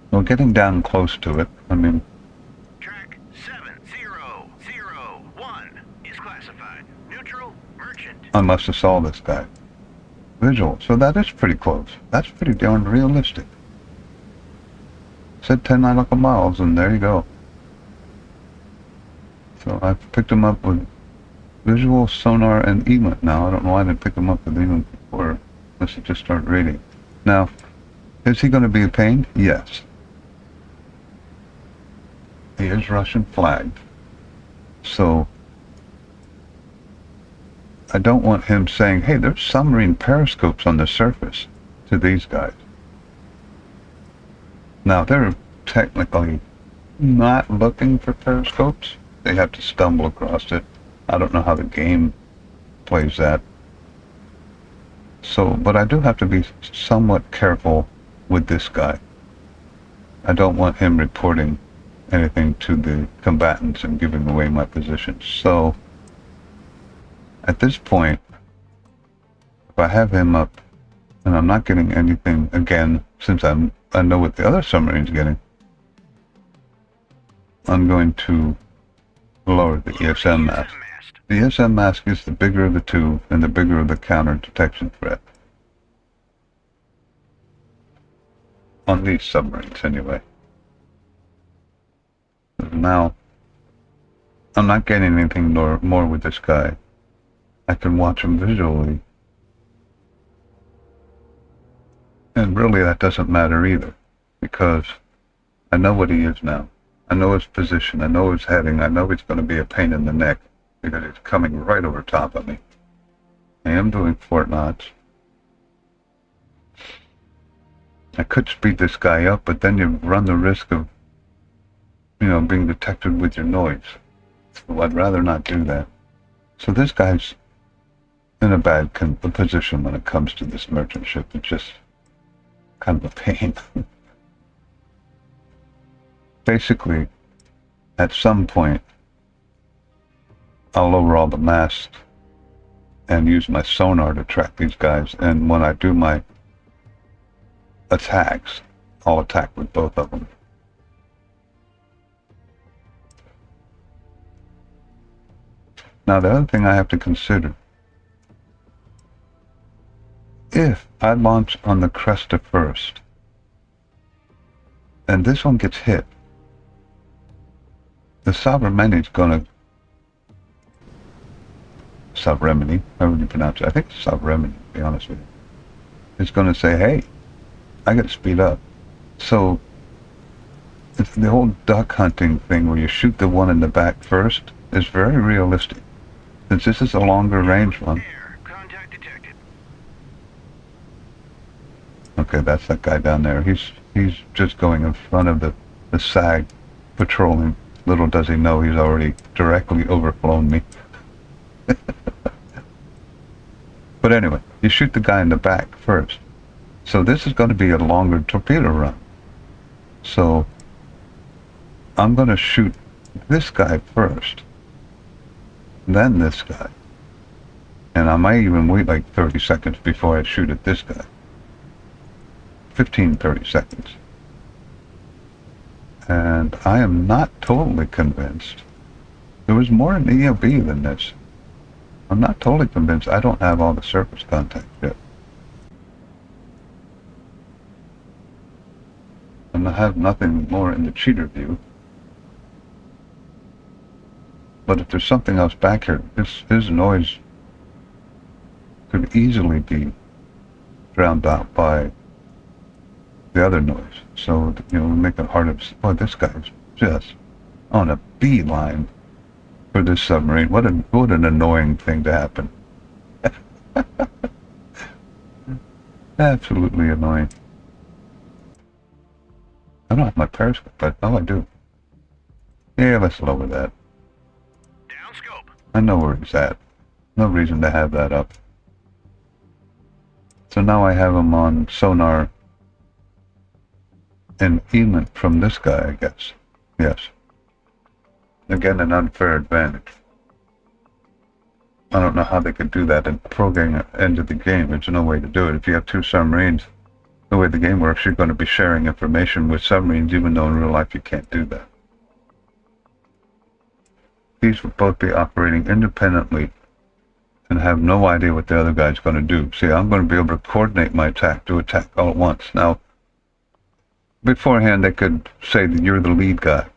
Well, getting down close to it, I mean... Track 7001 is classified. Neutral, merchant. I must have saw this guy. Visual. So that is pretty close. That's pretty darn realistic. Said 10 nautical miles, and there you go. So I've picked him up with visual, sonar, and EMUT now. I don't know why I didn't pick him up with EMUT before, unless he just started reading. Now, is he going to be a pain? Yes. He is Russian flagged. So, I don't want him saying, hey, there's submarine periscopes on the surface to these guys. Now, they're technically not looking for periscopes. They have to stumble across it. I don't know how the game plays that. So, but I do have to be somewhat careful with this guy. I don't want him reporting anything to the combatants and giving away my position. So, at this point, if I have him up and I'm not getting anything, again, since I know what the other submarine's getting, I'm going to lower the ESM mast. The ESM mast is the bigger of the two and the bigger of the counter detection threat. On these submarines, anyway. Now, I'm not getting anything more with this guy. I can watch him visually. And really that doesn't matter either, because I know what he is now. I know his position, I know his heading, I know he's going to be a pain in the neck, because it's coming right over top of me. I am doing 4 knots. I could speed this guy up, but then you run the risk of, being detected with your noise. So I'd rather not do that. So this guy's in a bad position when it comes to this merchant ship. It's just kind of a pain. Basically, at some point, I'll lower all the mast and use my sonar to track these guys, and when I do my attacks, I'll attack with both of them. Now the other thing I have to consider, if I launch on the Cresta first, and this one gets hit, the Sovereigne's gonna, Sovereign, however you pronounce it, I think it's Sovereign, to be honest with you, it's gonna say, hey, I gotta speed up. So, it's the whole duck hunting thing where you shoot the one in the back first is very realistic. Since this is a longer range one. Contact detected. Okay, that's that guy down there. He's just going in front of the SAG patrolling. Little does he know he's already directly overflown me. But anyway, you shoot the guy in the back first. So this is going to be a longer torpedo run. So I'm going to shoot this guy first, then this guy. And I might even wait like 30 seconds before I shoot at this guy. 15-30 seconds. And I am not totally convinced. There was more in the EOB than this. I'm not totally convinced. I don't have all the surface contacts yet. And I have nothing more in the cheater view. But if there's something else back here, his noise could easily be drowned out by the other noise. So, you know, make it harder to... Boy, this guy's just on a beeline for this submarine. What an annoying thing to happen. Absolutely annoying. I don't have my periscope, but oh, I do. Yeah, let's lower that. Down scope. I know where he's at. No reason to have that up. So now I have him on sonar and ELINT from this guy, I guess. Yes. Again, an unfair advantage. I don't know how they could do that in pro-game end of the game. There's no way to do it. If you have two submarines, the way the game works, you're going to be sharing information with submarines, even though in real life you can't do that. These will both be operating independently and have no idea what the other guy's going to do. See, I'm going to be able to coordinate my attack to attack all at once. Now, beforehand, they could say that you're the lead guy,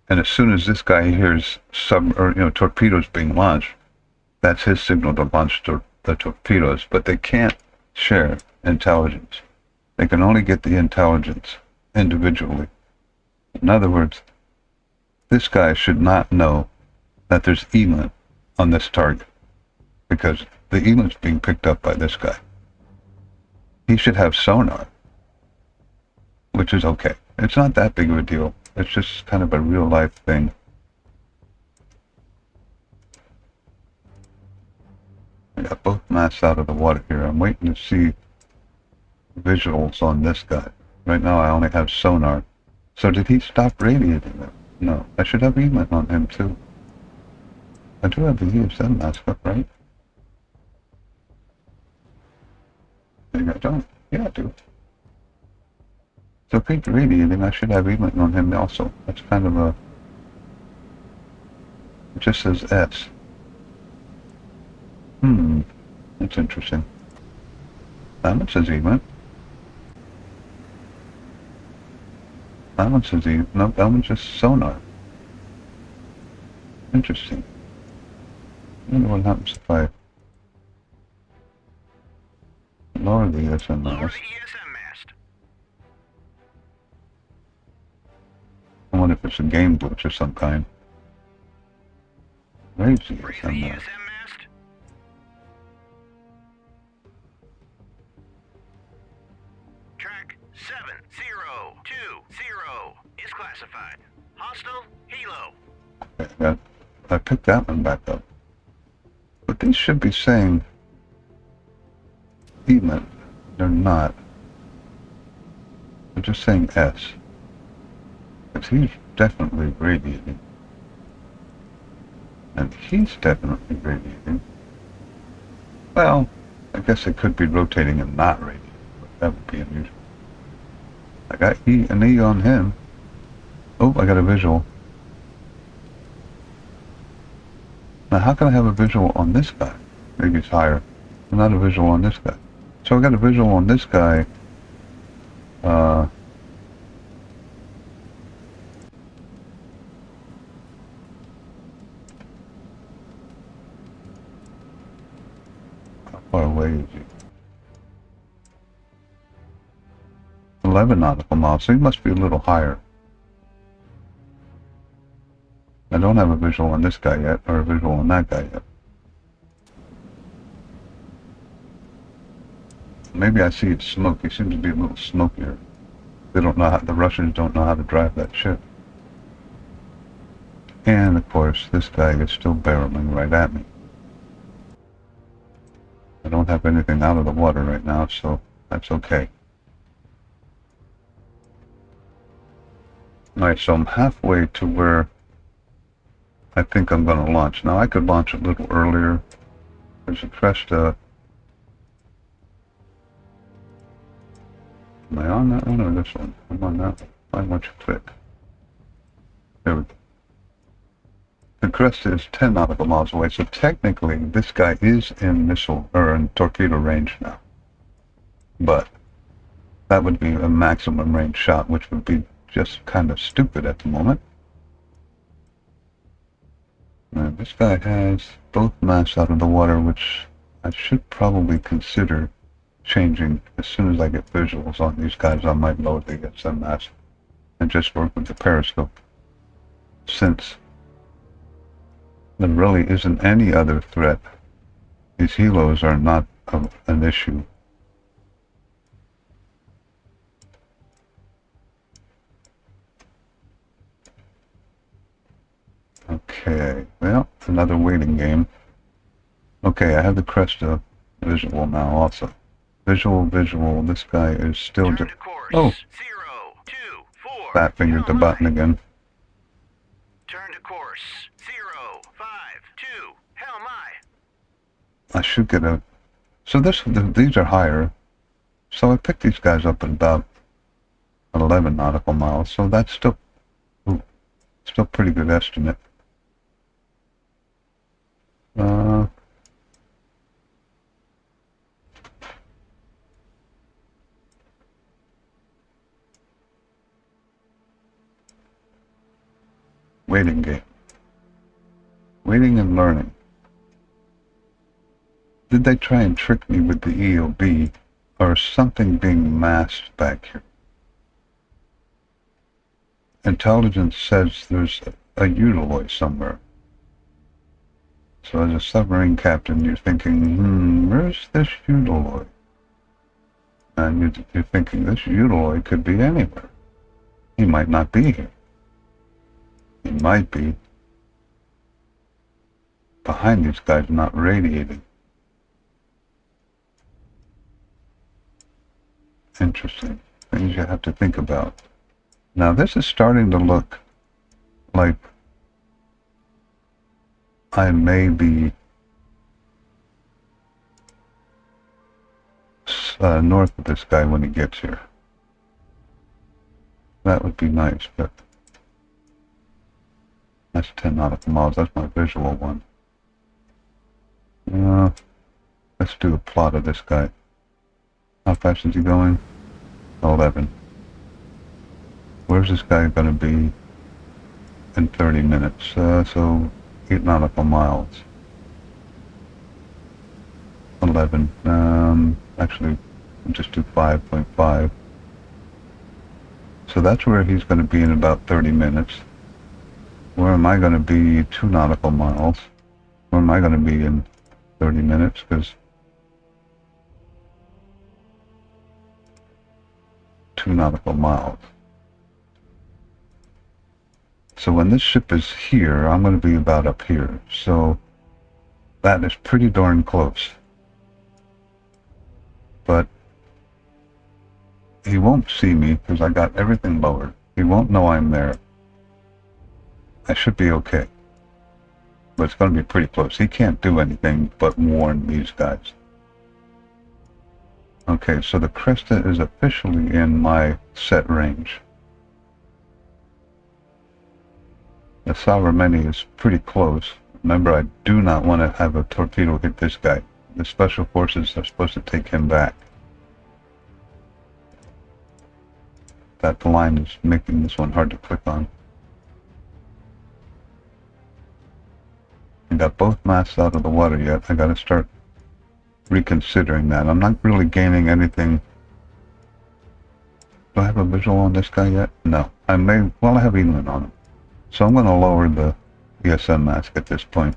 and as soon as this guy hears torpedoes being launched, that's his signal to launch the torpedoes. But they can't share intelligence. They can only get the intelligence individually. In other words, this guy should not know that there's ELINT on this target, because the ELINT's being picked up by this guy. He should have sonar, which is okay. It's not that big of a deal. It's just kind of a real life thing. I got both masts out of the water here. I'm waiting to see visuals on this guy. Right now I only have sonar. So did he stop radiating them? No. I should have ELINT on him too. I do have the ESM mask up, right? Maybe I don't. Yeah, I do. So if he's radiating, I should have ELINT on him also. That's kind of a... It just says S. That's interesting. That one says ELINT. That one says ELINT. No, that one's just sonar. Interesting. I wonder what happens if I lower the ESM Lower mast. the ESM mast. I wonder if it's a game glitch of some kind. Raise the Raise the ESM mast. ESM mast. Track 7020 is classified. Hostile helo. Okay, I picked that one back up. But these should be saying ELINT. They're not. They're just saying S. Because he's definitely radiating. And he's definitely radiating. Well, I guess it could be rotating and not radiating, but that would be unusual. I got an E on him. Oh, I got a visual. Now, how can I have a visual on this guy? Maybe it's higher. Not a visual on this guy. So I got a visual on this guy. How far away is he? 11 nautical miles, so he must be a little higher. I don't have a visual on this guy yet, or a visual on that guy yet. Maybe I see it's smoke. He seems to be a little smokier. They don't know how, the Russians don't know how to drive that ship. And of course, this guy is still barreling right at me. I don't have anything out of the water right now, so that's okay. Alright, so I'm halfway to where I think I'm going to launch. Now, I could launch a little earlier. There's a Cresta. Am I on that one or this one? I'm on that one. Why won't you click? There we go. The Cresta is 10 nautical miles away, so technically this guy is in missile or in torpedo range now. But that would be a maximum range shot, which would be just kind of stupid at the moment. Now, this guy has both masts out of the water, which I should probably consider changing as soon as I get visuals on these guys. I might lower the ESM mast and just work with the periscope, since there really isn't any other threat. These helos are not an issue. Okay, well, another waiting game. Okay, I have the Cresta visual now also. Visual, this guy is still just... Oh! 0, 2, 4. Fat fingered the button again. Turn to course. 0, 5, 2. Hell my. I should get a... So these are higher. So I picked these guys up at about 11 nautical miles. So that's still... Ooh, still pretty good estimate. Waiting game. Waiting and learning. Did they try and trick me with the EOB, or something being masked back here? Intelligence says there's a Eutaloid somewhere. So as a submarine captain, you're thinking, where's this Eutaloid? And you're thinking, this Eutaloid could be anywhere. He might not be here. He might be behind these guys, not radiating. Interesting. Things you have to think about. Now this is starting to look like I may be north of this guy when he gets here. That would be nice, but that's 10 nautical miles. That's my visual one. Let's do a plot of this guy. How fast is he going? 11. Where's this guy going to be in 30 minutes? So 8 nautical miles. 11. Actually, we'll just do 5.5. So that's where he's going to be in about 30 minutes. Where am I going to be 2 nautical miles? Where am I going to be in 30 minutes? Because 2 nautical miles. So when this ship is here, I'm going to be about up here. So that is pretty darn close. But he won't see me because I got everything lowered. He won't know I'm there. I should be okay. But it's going to be pretty close. He can't do anything but warn these guys. Okay, so the Cresta is officially in my set range. The Savarmeni is pretty close. Remember, I do not want to have a torpedo hit this guy. The special forces are supposed to take him back. That line is making this one hard to click on. I got both masts out of the water yet. I got to start reconsidering that. I'm not really gaining anything. Do I have a visual on this guy yet? No. I may. Well, I have Eland on him. So I'm going to lower the ESM mask at this point.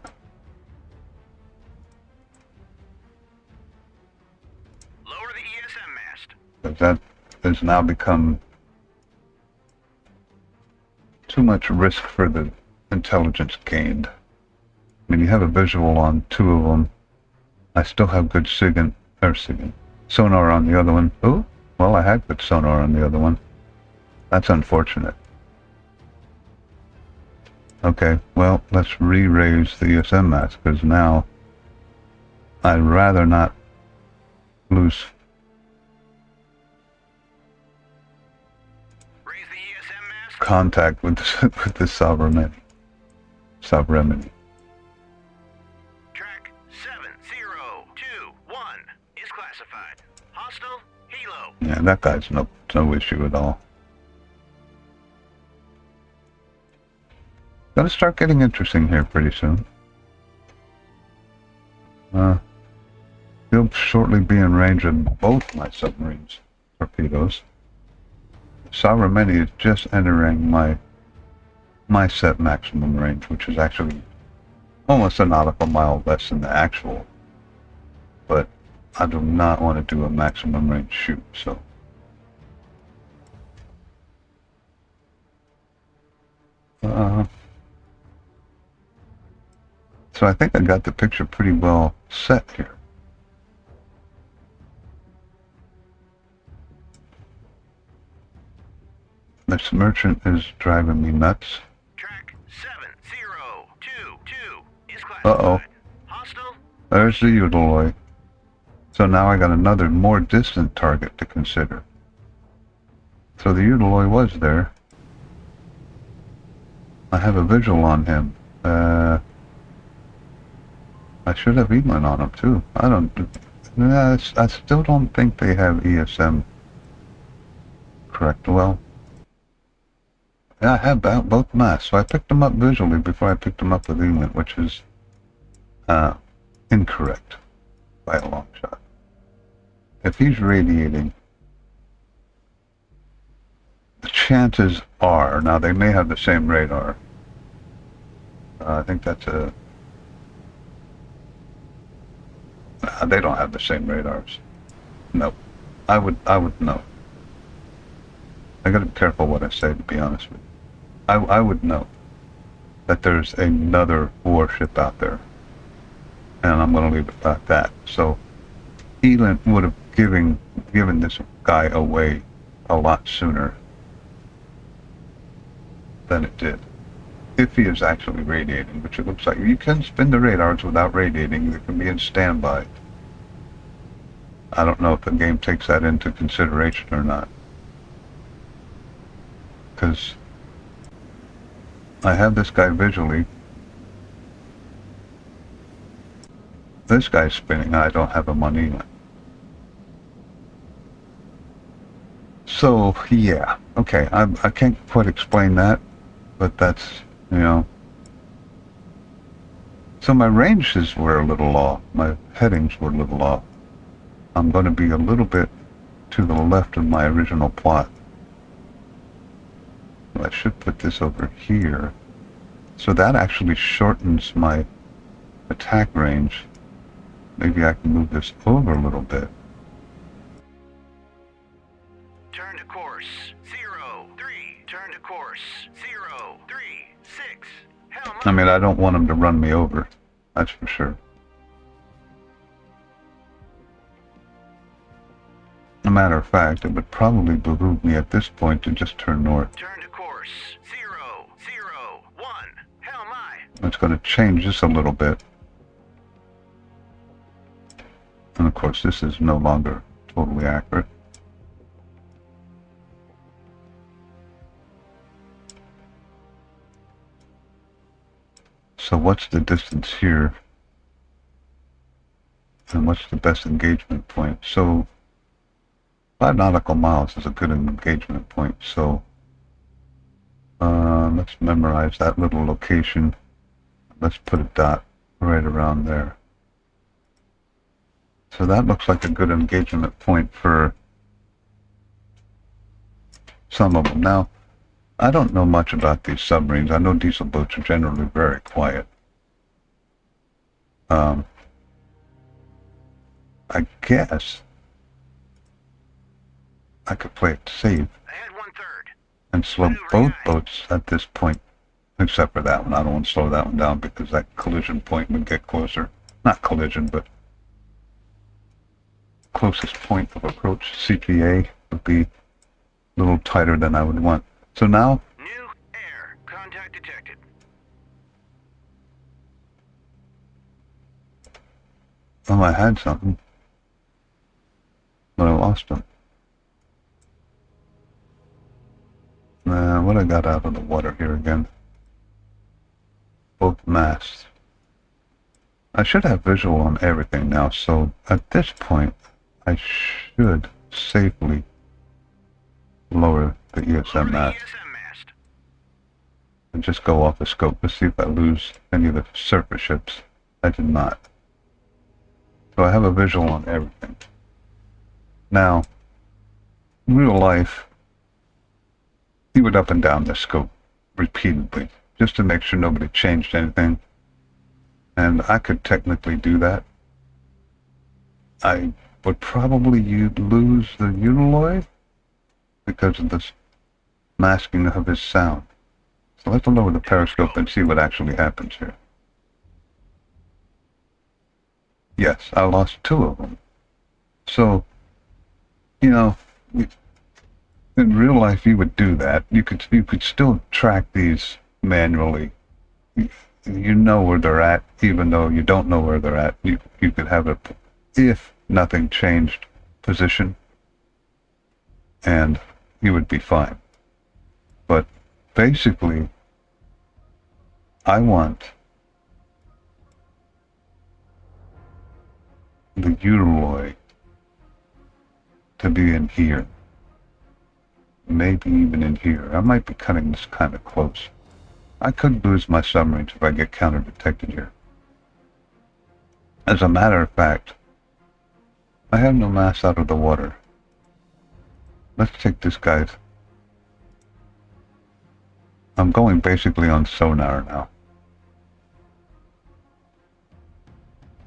Lower the ESM mast. Because that has now become too much risk for the intelligence gained. I mean, you have a visual on 2 of them. I still have good sonar on the other one. Oh, well, I had good sonar on the other one. That's unfortunate. Okay, well, let's re-raise the ESM mass, because now I'd rather not lose. Raise the ESM mass. Contact with the sovereignty. Track 7021 is classified. Hostile helo. Yeah, that guy's no issue at all. Gonna start getting interesting here pretty soon. He'll shortly be in range of both my submarines' torpedoes. Sovereignty is just entering my set maximum range, which is actually almost a nautical mile less than the actual. But I do not want to do a maximum range shoot, so. So I think I got the picture pretty well set here. This merchant is driving me nuts. Track 7022 is classified. Uh-oh. Hostile. There's the Eudaloy. So now I got another more distant target to consider. So the Eudaloy was there. I have a visual on him. I should have Evelyn on him too. I still don't think they have ESM correct. Well, yeah, I have both masts, so I picked them up visually before I picked them up with Evelyn, which is incorrect by a long shot. If he's radiating, the chances are, now they may have the same radar. I think that's a... they don't have the same radars. Nope. I would know. I gotta be careful what I say, to be honest with you. I would know that there's another warship out there. And I'm gonna leave it like that. So, Elent would have given this guy away a lot sooner than it did. If he is actually radiating, which it looks like. You can spin the radars without radiating. They can be in standby. I don't know if the game takes that into consideration or not. Because I have this guy visually. This guy's spinning. I don't have him on Elent. So, yeah. Okay, I can't quite explain that. But that's, you know. So my ranges were a little off. My headings were a little off. I'm going to be a little bit to the left of my original plot. I should put this over here. So that actually shortens my attack range. Maybe I can move this over a little bit. Turn to course 03. Turn to course 036. Helm I mean, I don't want him to run me over. That's for sure. As a matter of fact, it would probably behoove me at this point to just turn north. Turn to course 001. Helm aye. It's going to change this a little bit. And of course, this is no longer totally accurate. So what's the distance here? And what's the best engagement point? So 5 nautical miles is a good engagement point. So let's memorize that little location. Let's put a dot right around there. So that looks like a good engagement point for some of them. Now, I don't know much about these submarines. I know diesel boats are generally very quiet. I guess I could play it safe Ahead 1/3. and slow both boats at this point Except for that one. I don't want to slow that one down because that collision point would get closer. Not collision, but closest point of approach, CPA, would be a little tighter than I would want. So now, New air. Contact detected. oh, I had something, but I lost them. What I got out of the water here again? Both masts. I should have visual on everything now, so at this point, I should safely lower the ESM Lower the mast ESM mast. and just go off the scope to see if I lose any of the surface ships. I did not. So I have a visual on everything. Now, in real life, he would up and down the scope repeatedly just to make sure nobody changed anything. And I could technically do that. I would probably lose the Uniloid because of the masking of his sound. So let's lower the periscope and see what actually happens here. Yes, I lost 2 of them. So, you know, in real life you would do that. You could still track these manually. You know where they're at, even though you don't know where they're at. You could have a, if nothing changed, position, and you would be fine. But basically, I want the Uniloid to be in here. Maybe even in here. I might be cutting this kind of close. I could lose my submarines if I get counter-detected here. As a matter of fact, I have no mass out of the water. Let's take this guy's. I'm going basically on sonar now.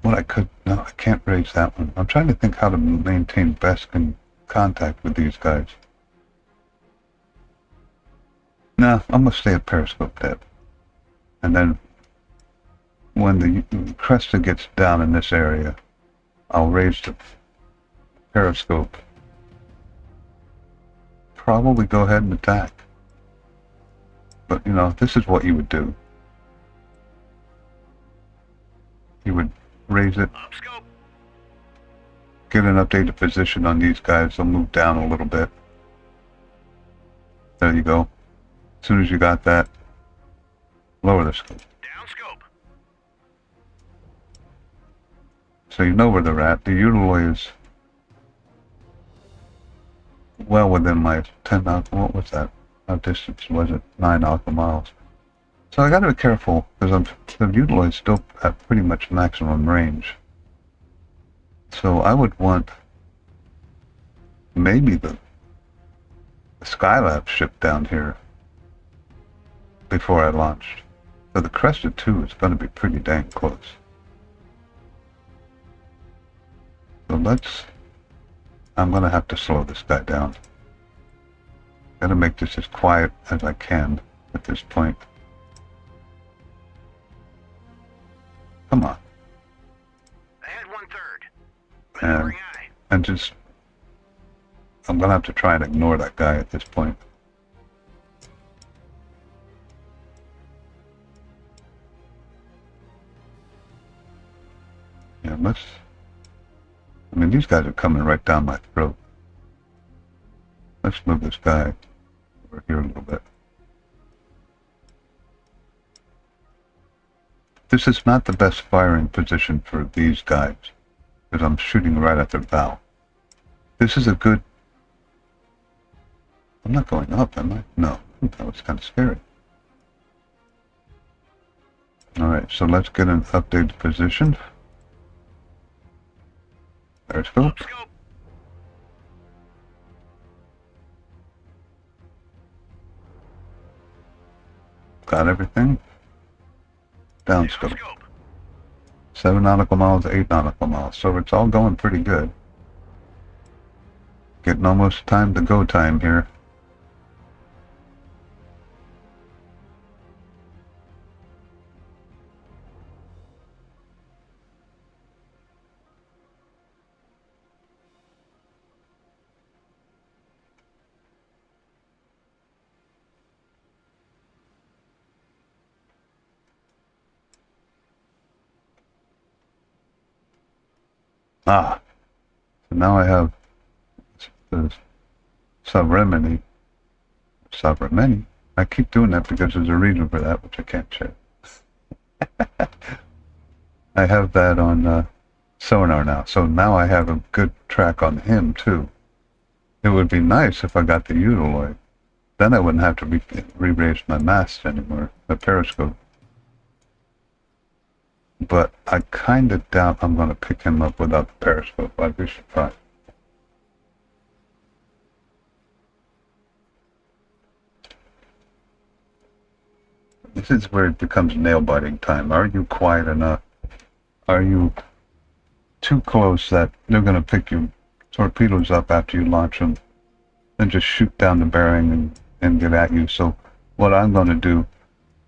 What I could, no, I can't raise that one. I'm trying to think how to maintain best contact with these guys. Nah, I'm gonna stay at periscope depth. And then when the Cresta gets down in this area, I'll raise the periscope. Probably go ahead and attack. But you know, this is what you would do. You would raise it, Up scope. get an updated position on these guys. They'll move down a little bit. There you go. As soon as you got that, lower the scope. Down scope. So you know where they're at. The Uniloid is well within my 10 nautical, what was that? How distance was it? 9 nautical miles. So I gotta be careful because the Uniloid is still at pretty much maximum range. So I would want maybe the Skylab ship down here before I launched. So the Cresta 2 is going to be pretty dang close. So I'm going to have to slow this guy down. Got to make this as quiet as I can at this point. Come on. Ahead 1/3. And, Maneuvering eye. and just, I'm going to have to try and ignore that guy at this point. Yeah, I mean, these guys are coming right down my throat. Let's move this guy over here a little bit. This is not the best firing position for these guys, because I'm shooting right at their bow. This is a good... I'm not going up, am I? No, that was kind of scary. Alright, so let's get an updated position. Periscope. Up scope. Got everything. Down Down scope. scope. 7 nautical miles, 8 nautical miles. So it's all going pretty good. Getting almost time to go time here. Ah, so now I have the Subramini. I keep doing that because there's a reason for that, which I can't share. I have that on sonar now, so now I have a good track on him too. It would be nice if I got the Utiloid. Then I wouldn't have to re-raise my mast anymore, the periscope. But I kind of doubt I'm going to pick him up without the periscope. I'd be surprised. This is where it becomes nail-biting time. Are you quiet enough? Are you too close that they're going to pick your torpedoes up after you launch them and just shoot down the bearing and get at you? So what I'm going to do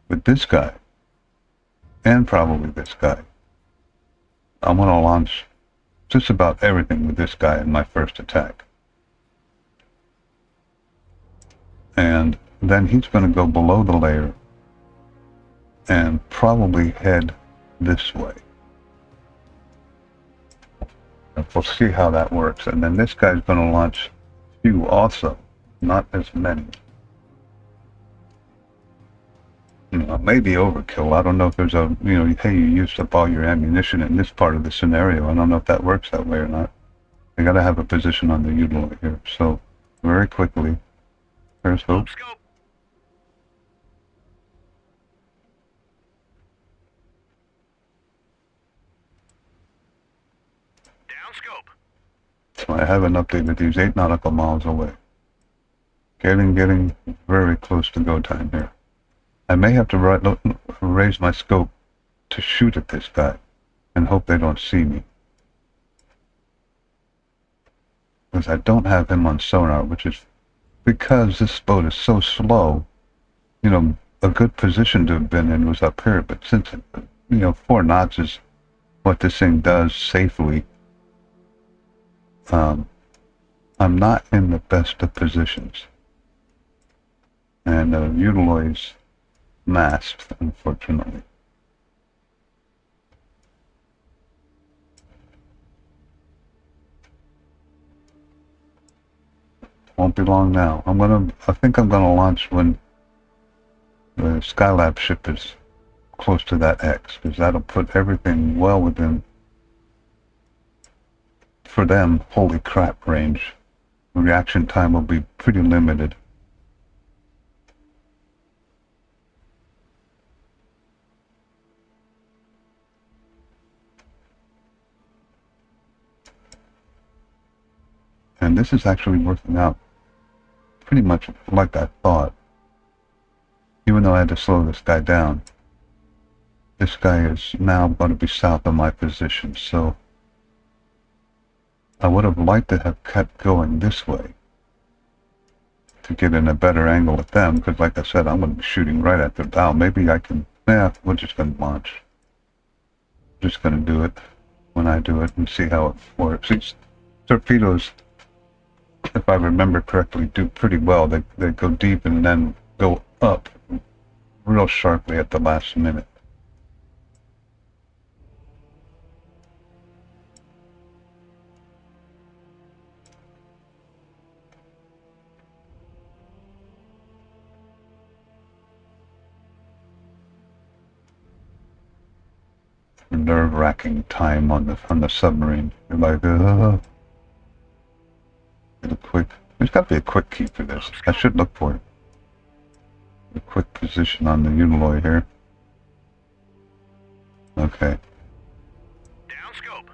with this guy, and probably this guy, I'm going to launch just about everything with this guy in my first attack. And then he's going to go below the layer and probably head this way. And we'll see how that works. And then this guy's going to launch a few also, not as many. You know, maybe overkill. I don't know if there's a, you know, hey, you used up all your ammunition in this part of the scenario. I don't know if that works that way or not. I got to have a position on the Utiloid here. So, very quickly, periscope. So I haven't updated these 8 nautical miles away. Getting very close to go time here. I may have to raise my scope to shoot at this guy and hope they don't see me. Because I don't have him on sonar, which is because this boat is so slow. You know, a good position to have been in was up here, but since, you know, 4 knots is what this thing does safely, I'm not in the best of positions. And Utiloid's masked, unfortunately. Won't be long now. I think I'm gonna launch when the Skylab ship is close to that X, because that'll put everything well within, for them, holy crap range. The reaction time will be pretty limited. And this is actually working out pretty much like I thought. Even though I had to slow this guy down. This guy is now going to be south of my position, so I would have liked to have kept going this way to get in a better angle at them, because like I said, I'm going to be shooting right at their bow. Maybe I can, we're just going to launch. Just going to do it when I do it and see how it works. These torpedoes, if I remember correctly, do pretty well. They go deep and then go up real sharply at the last minute. Nerve-wracking time on the submarine. You're like, get a quick. There's got to be a quick key for this. I should look for it. A quick position on the Utiloid here. Okay. Down scope.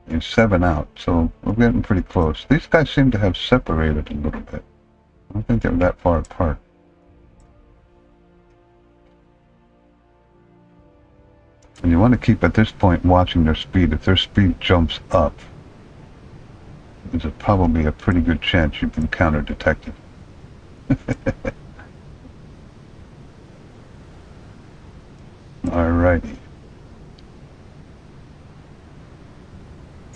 It's 7 out, so we're getting pretty close. These guys seem to have separated a little bit. I don't think they're that far apart. And you want to keep at this point watching their speed. If their speed jumps up, there's probably a pretty good chance you've been counter-detected. Alrighty.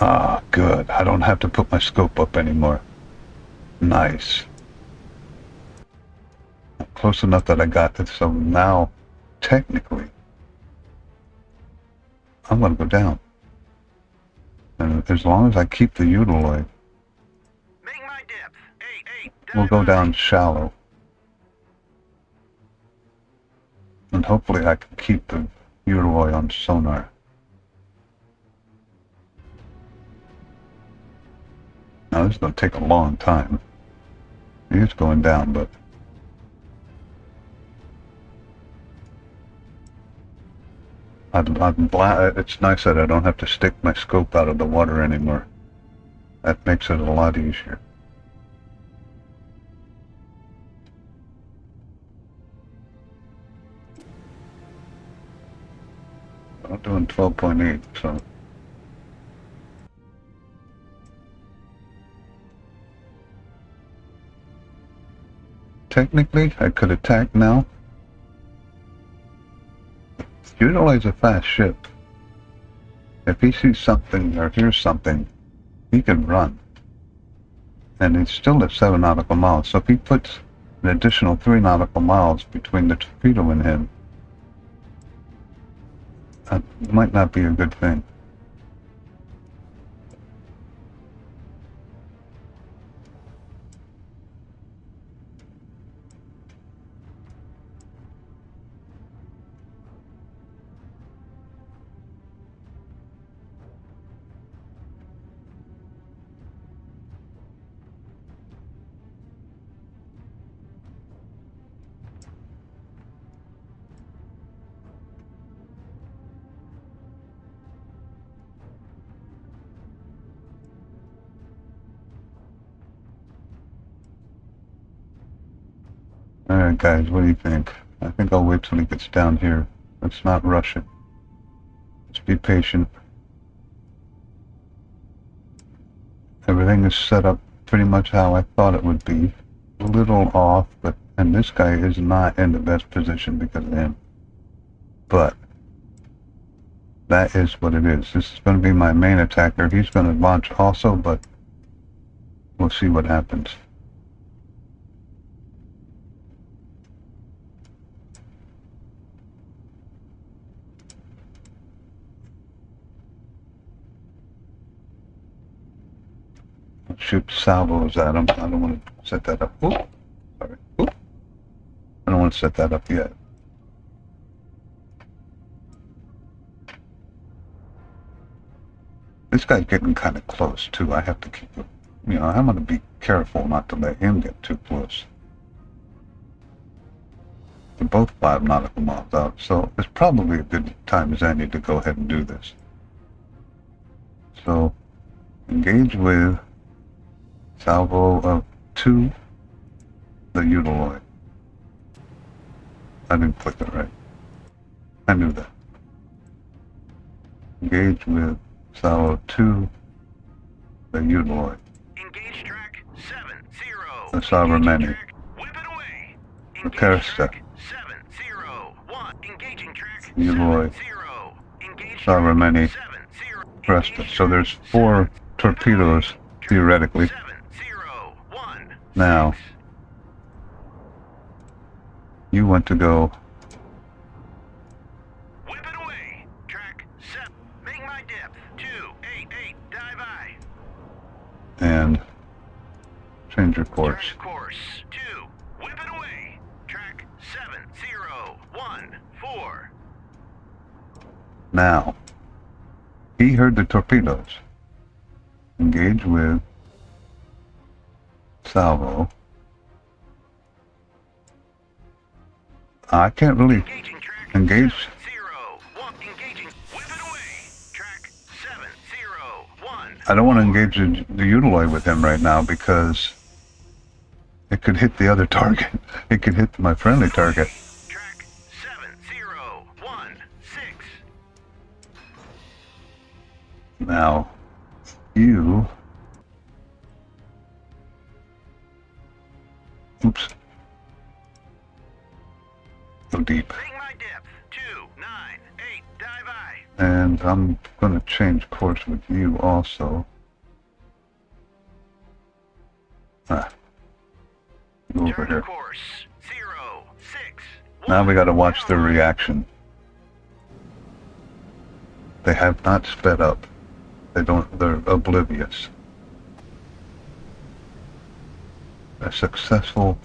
Ah, good. I don't have to put my scope up anymore. Nice. Close enough that I got it, so now technically, I'm going to go down. And as long as I keep the Utiloid, Make my depth. 8. we'll go down shallow. And hopefully I can keep the Utiloid on sonar. Now this is going to take a long time. It is going down, but it's nice that I don't have to stick my scope out of the water anymore. That makes it a lot easier. I'm doing 12.8, so technically I could attack now. Utiloid's a fast ship. If he sees something or hears something, he can run. And he's still at 7 nautical miles, so if he puts an additional 3 nautical miles between the torpedo and him, that might not be a good thing. Alright guys, what do you think? I think I'll wait till he gets down here. Let's not rush it. Let's be patient. Everything is set up pretty much how I thought it would be. A little off, and this guy is not in the best position because of him. But that is what it is. This is going to be my main attacker. He's going to launch also, but we'll see what happens. Shoot salvos at him. I don't want to set that up. Oop. Sorry. Oop. I don't want to set that up yet. This guy's getting kind of close too. I have to keep, I'm going to be careful not to let him get too close. They're both 5 nautical miles out, so it's probably a good time as any to go ahead and do this. So, engage with salvo of 2, the Utiloid. I didn't click it right. I knew that. Engage with salvo 2, the Utiloid. Engage track 70. The Sabermendi. Whip it away. The Kersta. 701. Engaging track Utiloid. 70. Engage Sabermendi. 70. Kersta. So there's 4 torpedoes, theoretically. 701. Now, you want to go Whip it away. Track 7. Make my depth. 288. Dive eye. and change your course. Turn to course 2. Whip it away. Track 7014. Now, he heard the torpedoes. Engage with salvo. I can't really Engaging track engage. 701. Engaging. Whip it away. Track 701. I don't want to engage the Utiloid with him right now because it could hit the other target. It could hit my friendly target. Track 7016. Now, you... Oops. Go deep. Make my depth. 298. Dive eye. And I'm going to change course with you also. Go over Turn to here. course 061. Now we gotta watch their reaction. They have not sped up. They're oblivious. A successful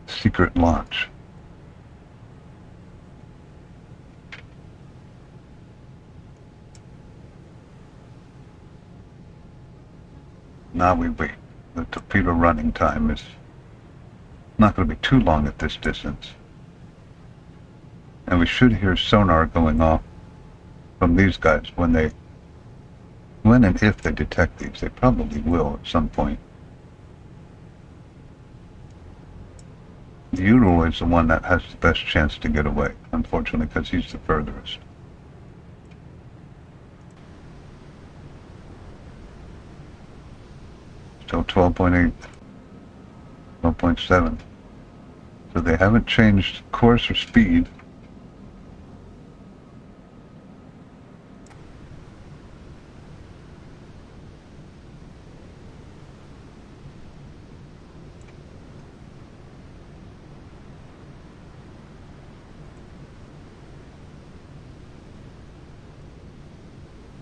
secret launch. Now we wait. The torpedo running time is not going to be too long at this distance. And we should hear sonar going off from these guys when and if they detect these. They probably will at some point. The Ural is the one that has the best chance to get away, unfortunately, because he's the furthest. Still 12.8, 12.7. So they haven't changed course or speed.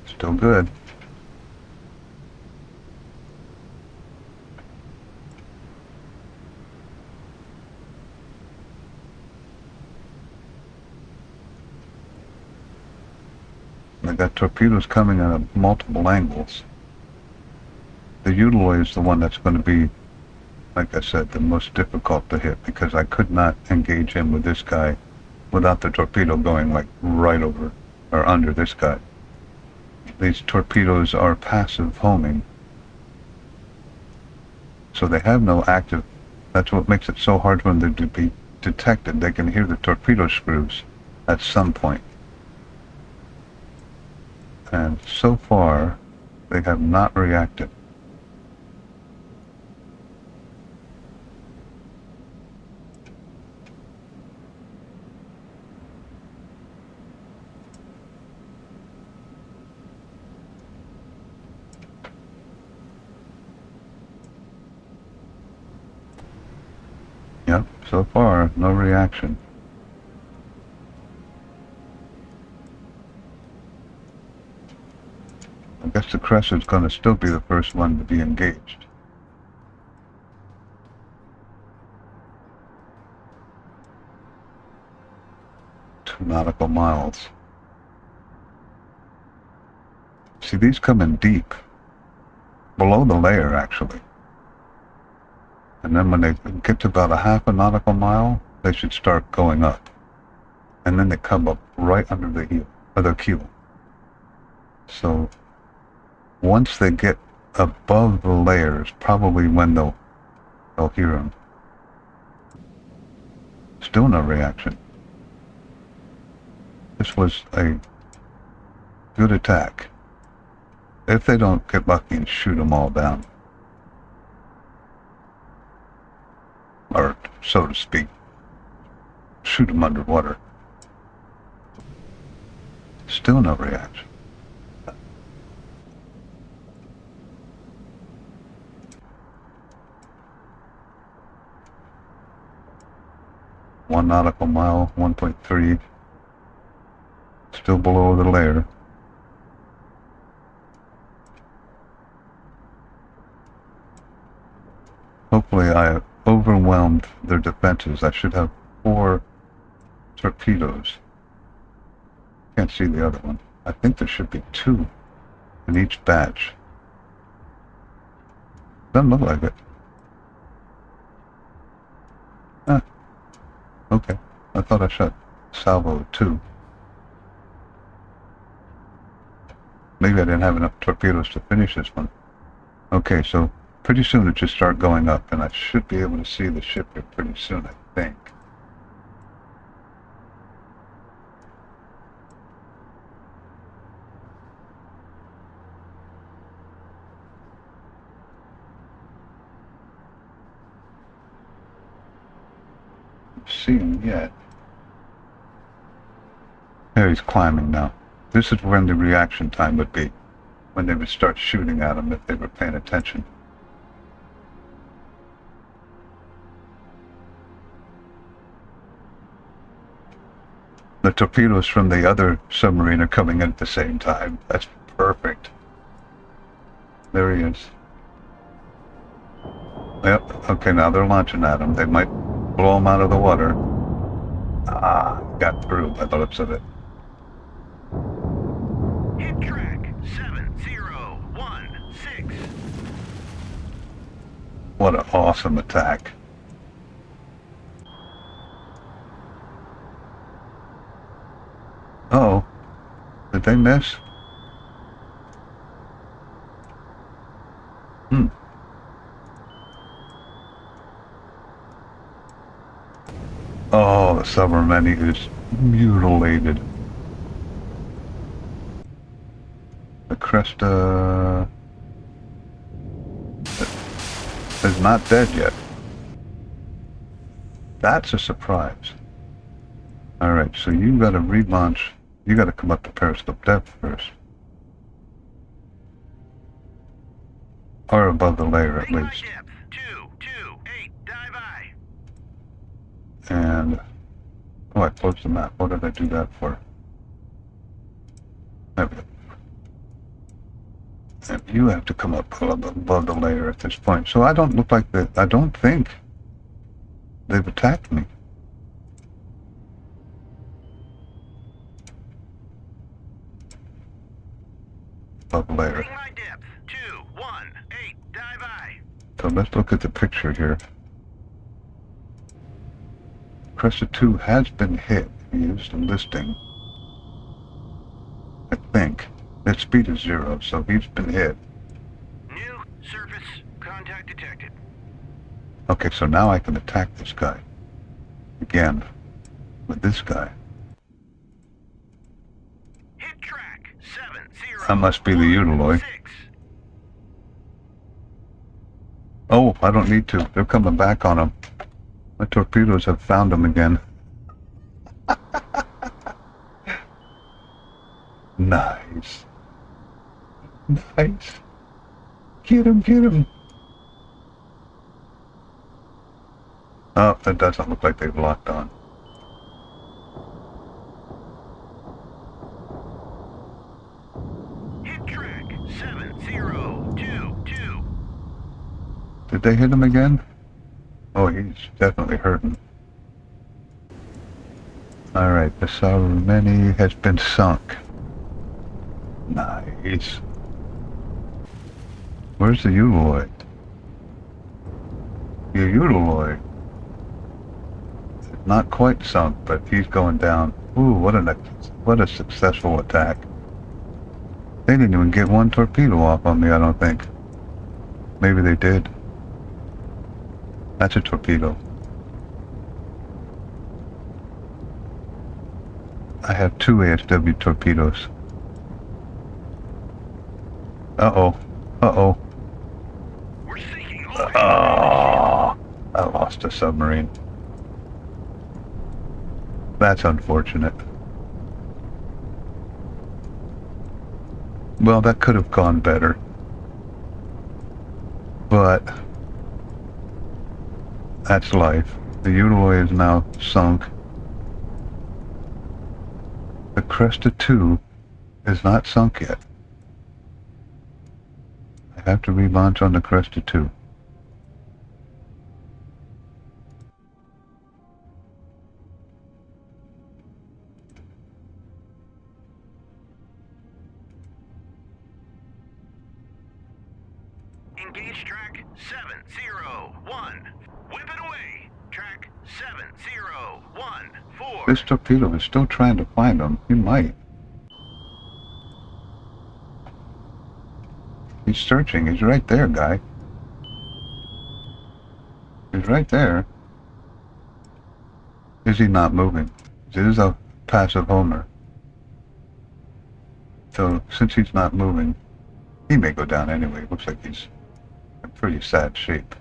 Still good. They got torpedoes coming at multiple angles. The Ural is the one that's going to be, like I said, the most difficult to hit, because I could not engage him with this guy without the torpedo going like right over or under this guy. These torpedoes are passive homing, so they have no active. That's what makes it so hard when they're to be detected. They can hear the torpedo screws at some point. And so far, they have not reacted. Yep, so far, no reaction. I guess the Crescent's going to still be the first one to be engaged. Two nautical miles. See, these come in deep. Below the layer, actually. And then when they get to about a half a nautical mile, they should start going up. And then they come up right under the heel, or the keel. So once they get above the layers, probably when they'll hear them. Still no reaction. This was a good attack. If they don't get lucky and shoot them all down. Or, so to speak, shoot them underwater. Still no reaction. One nautical mile, 1.3. Still below the layer. Hopefully I overwhelmed their defenses. I should have 4 torpedoes. Can't see the other one. I think there should be 2 in each batch. Doesn't look like it. Ah, okay. I thought I shot salvo 2. Maybe I didn't have enough torpedoes to finish this one. Okay, so pretty soon it should start going up, and I should be able to see the ship here pretty soon, I think. See him yet. There he's climbing now. This is when the reaction time would be, when they would start shooting at him if they were paying attention. The torpedoes from the other submarine are coming in at the same time. That's perfect. There he is. Yep, okay, now they're launching at him. They might blow him out of the water. Ah, got through by the looks of it. Hit track 7016. What an awesome attack. Uh-oh. Did they miss? Oh, the submarine is mutilated. The Cresta is not dead yet. That's a surprise. Alright, so you gotta relaunch. You gotta come up to periscope depth first. Or above the layer at Make my least. depth 228. Dive I. And oh, I closed the map. What did I do that for? There we go. And you have to come up above the layer at this point. So I don't look like that. I don't think they've attacked me. Above the layer. Make my depth 218. Dive I. So let's look at the picture here. Cresta 2 has been hit. He used a listing. I think. Its speed is 0, so he's been hit. New surface contact detected. Okay, so now I can attack this guy. Again. With this guy. Hit track 70. That must be the Utiloid. Oh, I don't need to. They're coming back on him. My torpedoes have found him again. Nice. Nice. Get him, get him. Oh, that doesn't look like they've locked on. Hit track 7022. Did they hit him again? Oh, he's definitely hurting. Alright, the Saurumeni has been sunk. Nice. Where's the Utiloid? The Utiloid. Not quite sunk, but he's going down. Ooh, what a successful attack. They didn't even get one torpedo off on me, I don't think. Maybe they did. That's a torpedo. I have 2 ASW torpedoes. Uh-oh. Uh-oh. We're sinking. Oh, I lost a submarine. That's unfortunate. Well, that could have gone better. But that's life. The Utiloid is now sunk. The Cresta 2 is not sunk yet. I have to relaunch on the Cresta 2. Engage track 701. Whip it away. Track 7014. This torpedo is still trying to find him. He might. He's searching. He's right there, guy. He's right there. Is he not moving? It is a passive homer. So, since he's not moving, he may go down anyway. Looks like he's in pretty sad shape.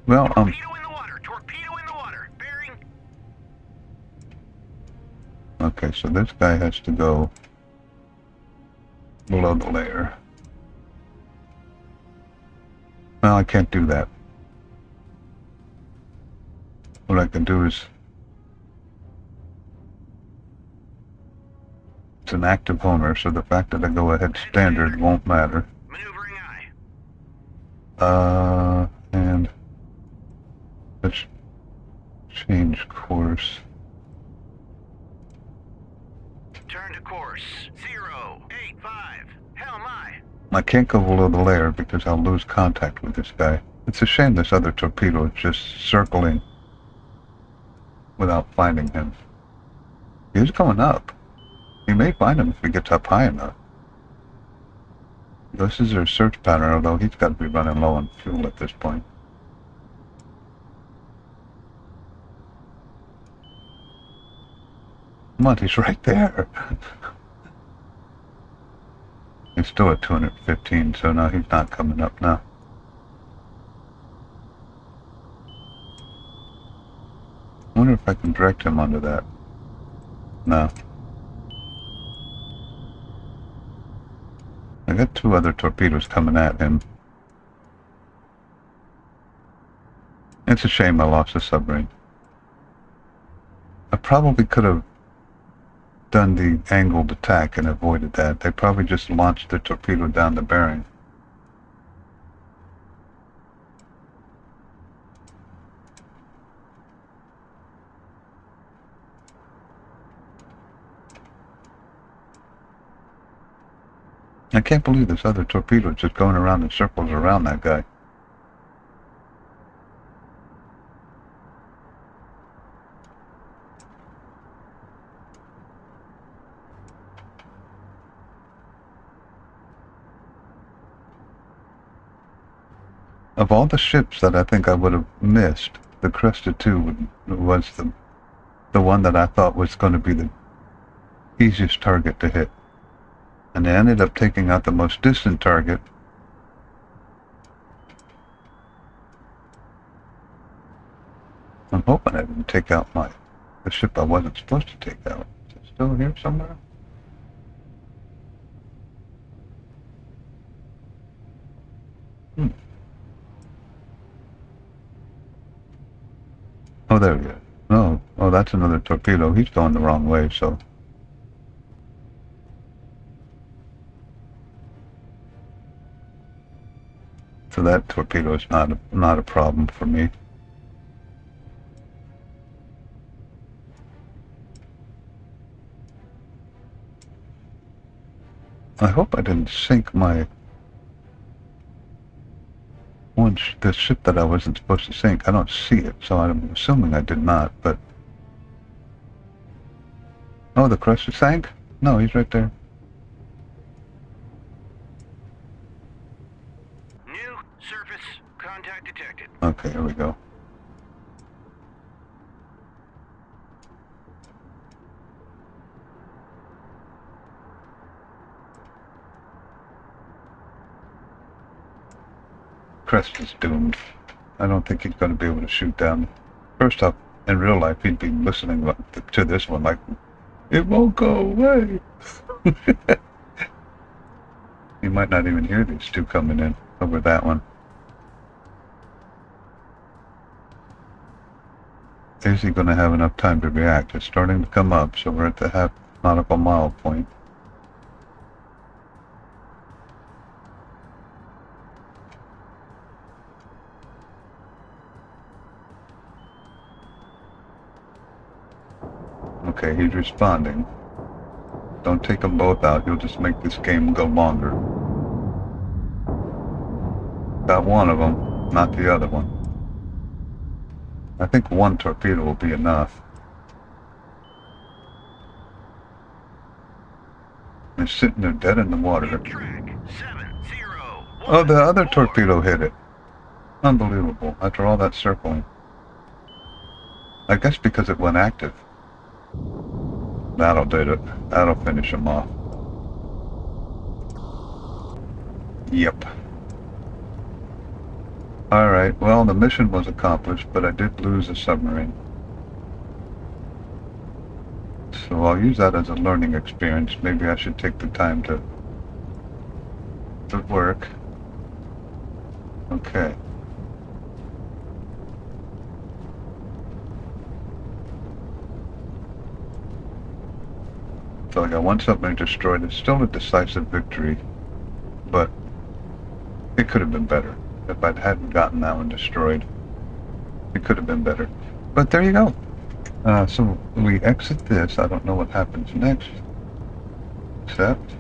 Well, Torpedo in the water. Torpedo in the water. Bearing. okay, so this guy has to go below the layer. Well, I can't do that. What I can do is... It's an active owner, so the fact that I go ahead standard won't matter. Maneuvering eye. And... Let's change course. Turn to course. 085. Hell my. I can't go below the layer because I'll lose contact with this guy. It's a shame this other torpedo is just circling without finding him. He's going up. He may find him if he gets up high enough. This is their search pattern, although he's got to be running low on fuel at this point. Come on, he's right there. He's still at 215, so now he's not coming up now. I wonder if I can direct him onto that. No. I got two other torpedoes coming at him. It's a shame I lost the submarine. I probably could have done the angled attack and avoided that. They probably just launched the torpedo down the bearing. I can't believe this other torpedo is just going around in circles around that guy. Of all the ships that I think I would have missed, the Cresta II was the one that I thought was going to be the easiest target to hit. And I ended up taking out the most distant target. I'm hoping I didn't take out the ship I wasn't supposed to take out. Is it still here somewhere? Oh, there he is. No. Oh, that's another torpedo. He's going the wrong way, so... So that torpedo is not a problem for me. I hope I didn't sink the ship that I wasn't supposed to sink. I don't see it, so I'm assuming I did not, but... Oh, the Cresta sank? No, he's right there. New surface contact detected. Okay, here we go. Cresta's doomed. I don't think he's going to be able to shoot down. First off, in real life, he'd be listening to this one like, it won't go away. He might not even hear these two coming in over that one. Is he going to have enough time to react? It's starting to come up, so we're at the half nautical mile point. Okay, he's responding. Don't take them both out, you'll just make this game go longer. Got one of them, not the other one. I think one torpedo will be enough. It's sitting there dead in the water. Track 701. Oh, the other torpedo hit it. Unbelievable, after all that circling. I guess because it went active. That'll do it. That'll finish him off. Yep. Alright, well, the mission was accomplished, but I did lose a submarine. So I'll use that as a learning experience. Maybe I should take the time to work. Okay. So I got one submarine destroyed. It's still a decisive victory, but it could have been better. If I hadn't gotten that one destroyed, it could have been better. But there you go. So we exit this. I don't know what happens next. Accept.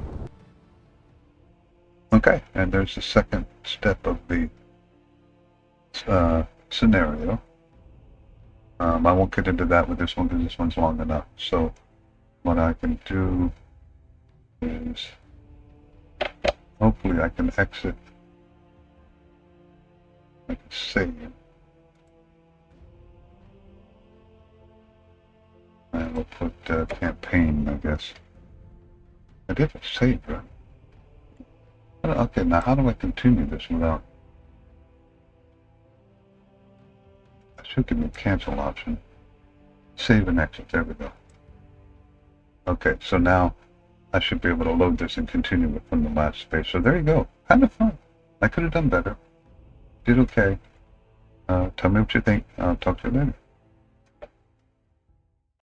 Okay, and there's the second step of the scenario. I won't get into that with this one because this one's long enough. So what I can do is hopefully I can exit. I can save. And we'll put campaign, I guess. I did a save, right? Okay, now how do I continue this without... I should give me a cancel option. Save and exit, there we go. Okay, so now I should be able to load this and continue it from the last space. So there you go. Kind of fun. I could have done better. Did okay. Tell me what you think. I'll talk to you later.